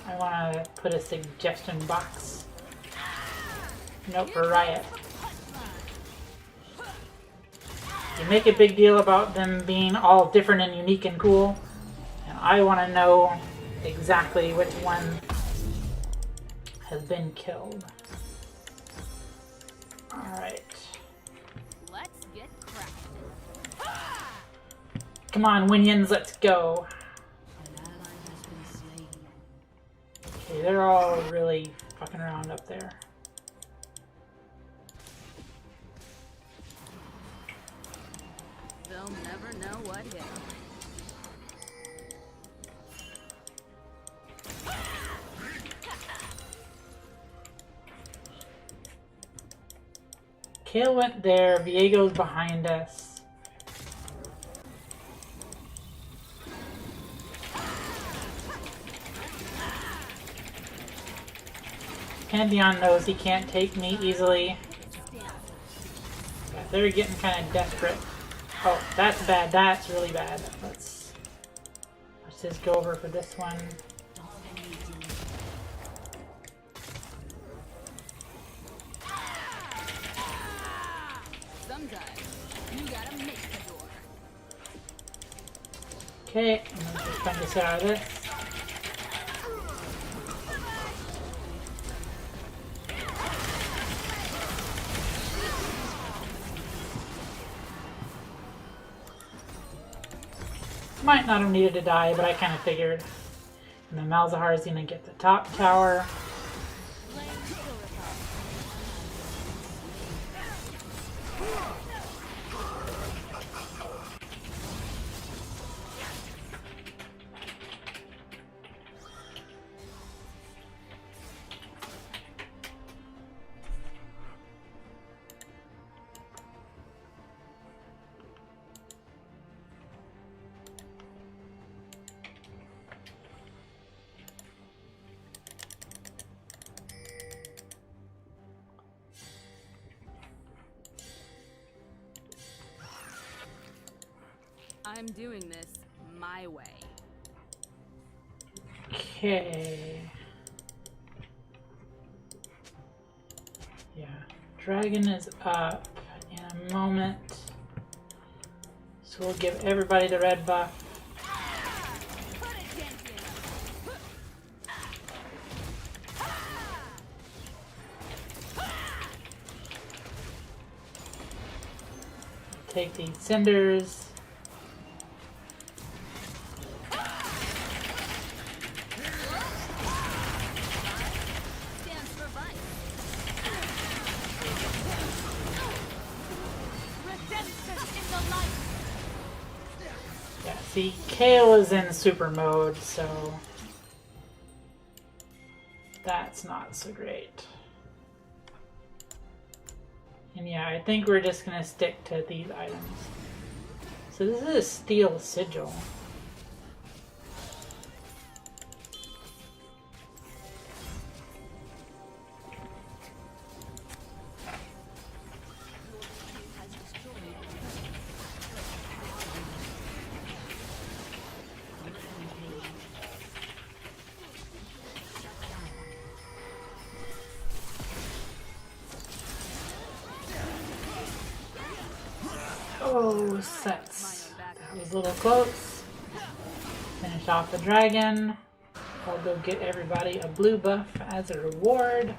I want to put a suggestion box. Nope, for Riot. You make a big deal about them being all different and unique and cool, and I want to know exactly which one has been killed. Alright. Let's get cracking. Come on, Winions, let's go. An ally has been slain. Okay, they're all really fucking around up there. They'll never know what hit 'em. Kale went there, Viego's behind us. Pantheon knows he can't take me easily. Yeah, they're getting kind of desperate. Oh, that's bad. That's really bad. Let's just go over for this one. Sometimes you gotta make the door. Okay, I'm gonna just try to get out of this. Might not have needed to die, but I kind of figured. And then Malzahar is gonna get the top tower. I'm doing this my way. Okay. Yeah, dragon is up in a moment. So we'll give everybody the red buff. Take these cinders. Yeah, see, Kale is in super mode, so that's not so great. And yeah, I think we're just gonna stick to these items. So this is a steel sigil. Oh, sets. That was a little close. Finish off the dragon. I'll go get everybody a blue buff as a reward.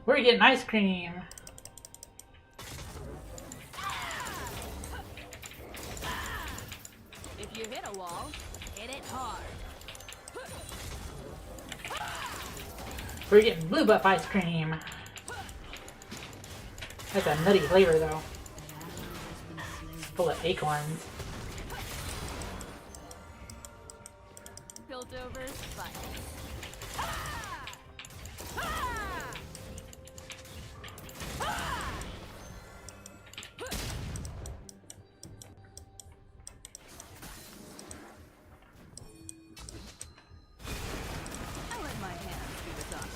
We're getting ice cream. If you hit a wall, hit it hard. We're getting blue buff ice cream. That's a nutty flavor though. Full of acorns. Holdover spice. I let my hands do the talking.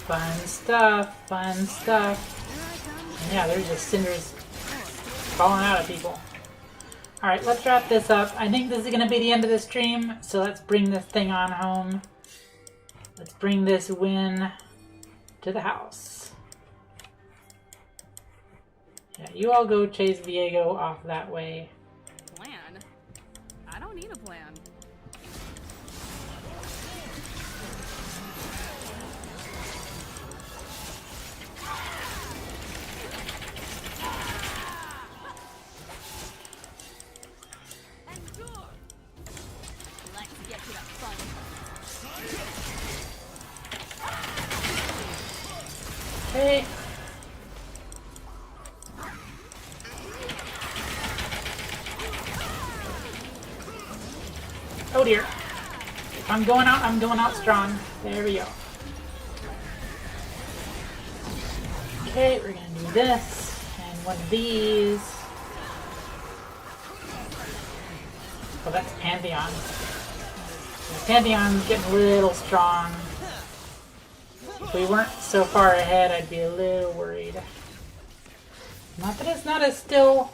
Fun stuff, fun stuff. And yeah, there's just cinders falling out of people. Alright, let's wrap this up. I think this is going to be the end of the stream, so let's bring this thing on home. Let's bring this win to the house. Yeah, you all go chase Viego off that way. Plan? I don't need a plan. Let's get to the fun. Okay. Oh dear. If I'm going out strong. There we go. Okay, we're gonna do this, and one of these. Oh, that's Pantheon. Yeah, Pantheon's getting a little strong. If we weren't so far ahead, I'd be a little worried. Not that it's not as still.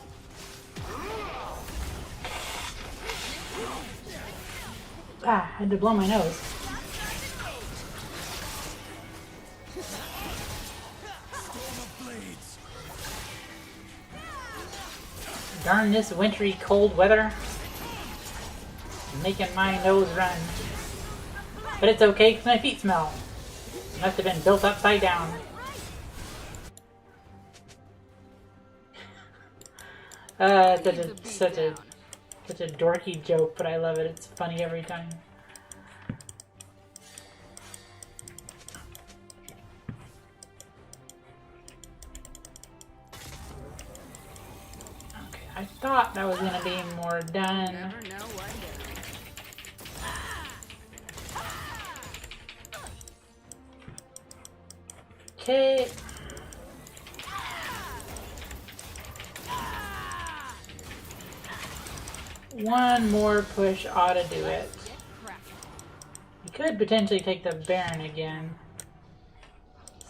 Ah, I had to blow my nose. Darn this wintry cold weather. Making my nose run. But it's okay because my feet smell. Must have been built upside down. Such a dorky joke, but I love it. It's funny every time. Okay, I thought that was gonna be more done. Never know what hit. Okay. One more push ought to do it. We could potentially take the Baron again.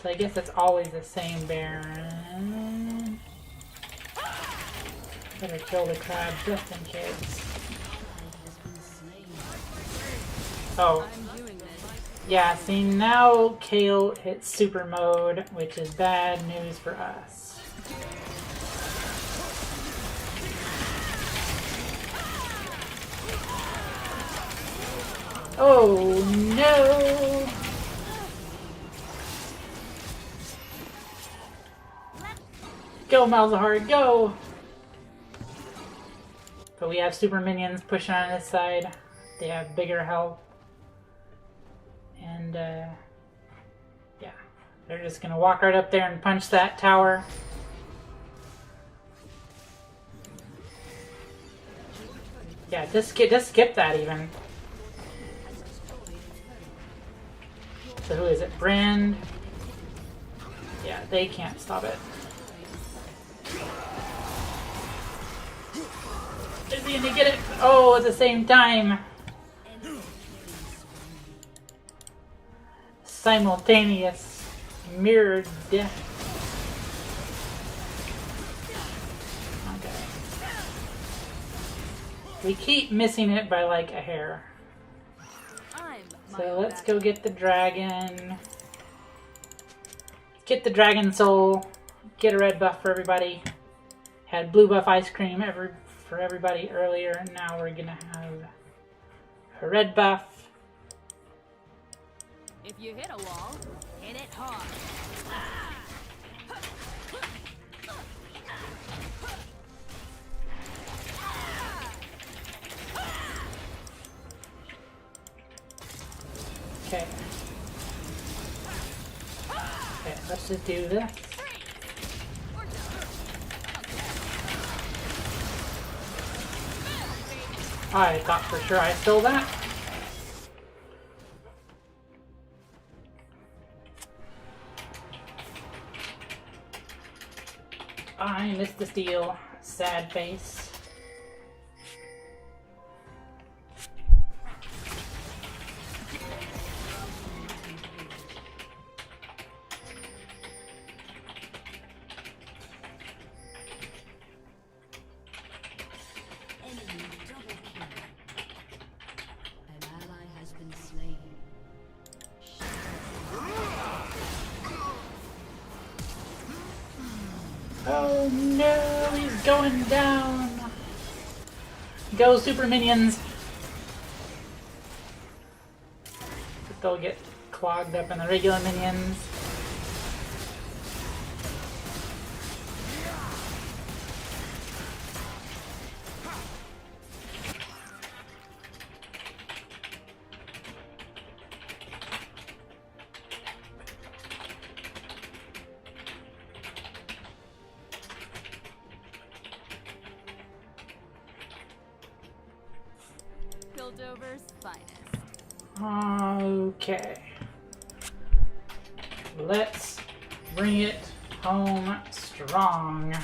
So I guess it's always the same Baron. Better kill the crab just in case. Oh. I'm doing this. Yeah, see now Kale hits super mode, which is bad news for us. Oh no! Go Malzahar, go! But we have super minions pushing on this side. They have bigger health. And, yeah. They're just gonna walk right up there and punch that tower. Yeah, just skip that even. So who is it? Brand? Yeah, they can't stop it. Is he gonna get it? Oh, at the same time. Simultaneous mirrored death. Okay. We keep missing it by like a hair. So let's go get the dragon. Get the dragon soul. Get a red buff for everybody. Had blue buff ice cream for everybody earlier. Now we're gonna have a red buff. If you hit a wall, hit it hard. Okay. Okay, let's just do this. I thought for sure I stole that. I missed the steal. Sad face. Enemy double kill. An ally has been slain. Oh no, he's going down. Go super minions. But they'll get clogged up in the regular minions. Piltover's finest. Okay. Let's bring it home strong.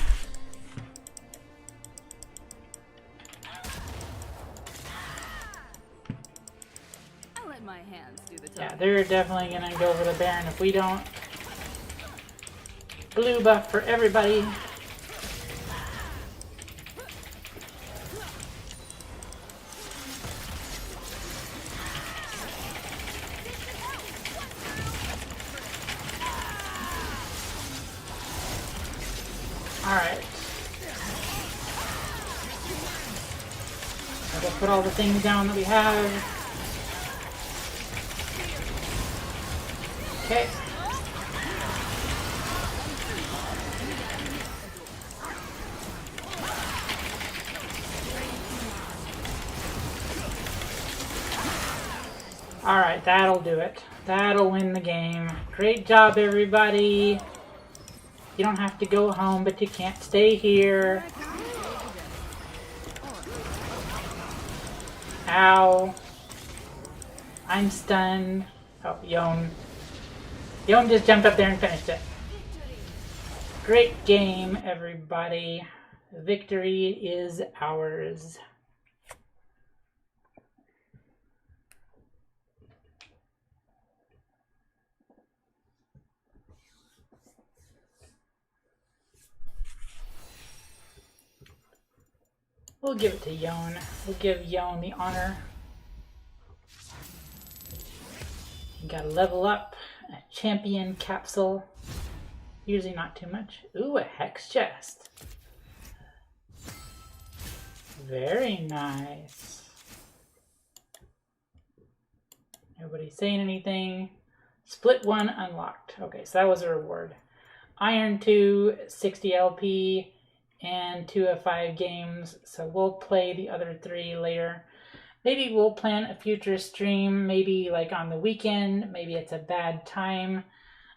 I let my hands do the Yeah, talking. they're definitely gonna go for the Baron if we don't. Blue buff for everybody. Alright. We'll put all the things down that we have. Okay. Alright, that'll do it. That'll win the game. Great job, everybody. You don't have to go home, but you can't stay here. Ow. I'm stunned. Oh, Yon. Yon just jumped up there and finished it. Great game, everybody. Victory is ours. We'll give it to Yon. We'll give Yon the honor. You gotta level up. A champion capsule. Usually not too much. Ooh, a hex chest. Very nice. Nobody saying anything. Split 1 unlocked. Okay, so that was a reward. Iron 2, 60 LP, and 2 of 5 games. So we'll play the other 3 later. Maybe we'll plan a future stream, maybe like on the weekend. Maybe it's a bad time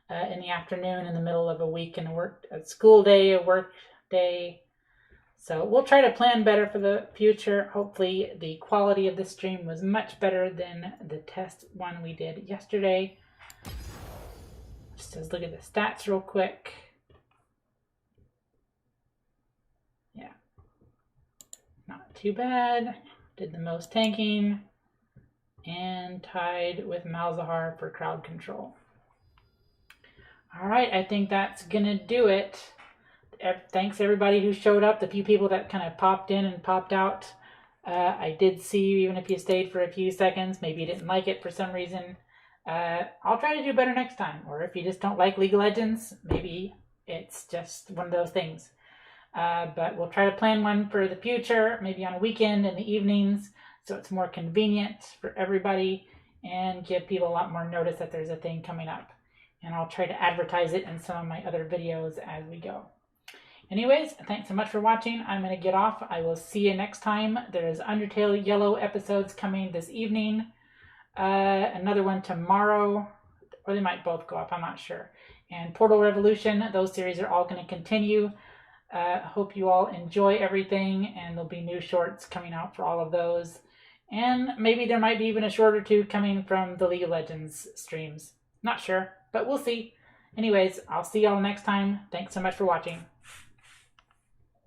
in the afternoon, in the middle of a week, and a school day, a work day. So we'll try to plan better for the future. Hopefully the quality of the stream was much better than the test one we did yesterday. Just let's look at the stats real quick. Yeah, not too bad. Did the most tanking and tied with Malzahar for crowd control. All right, I think that's gonna do it. Thanks everybody who showed up, the few people that kind of popped in and popped out. I did see you, even if you stayed for a few seconds. Maybe you didn't like it for some reason. I'll try to do better next time. Or if you just don't like League of Legends, maybe it's just one of those things. But we'll try to plan one for the future, maybe on a weekend in the evenings, so it's more convenient for everybody and give people a lot more notice that there's a thing coming up. And I'll try to advertise it in some of my other videos as we go. Anyways, thanks so much for watching. I'm going to get off. I will see you next time. There's Undertale Yellow episodes coming this evening. Another one tomorrow. Or they might both go up. I'm not sure. and Portal Revolution. Those series are all going to continue. Hope you all enjoy everything, and there'll be new shorts coming out for all of those. And maybe there might be even a short or two coming from the League of Legends streams. Not sure, but we'll see. Anyways, I'll see y'all next time. Thanks so much for watching.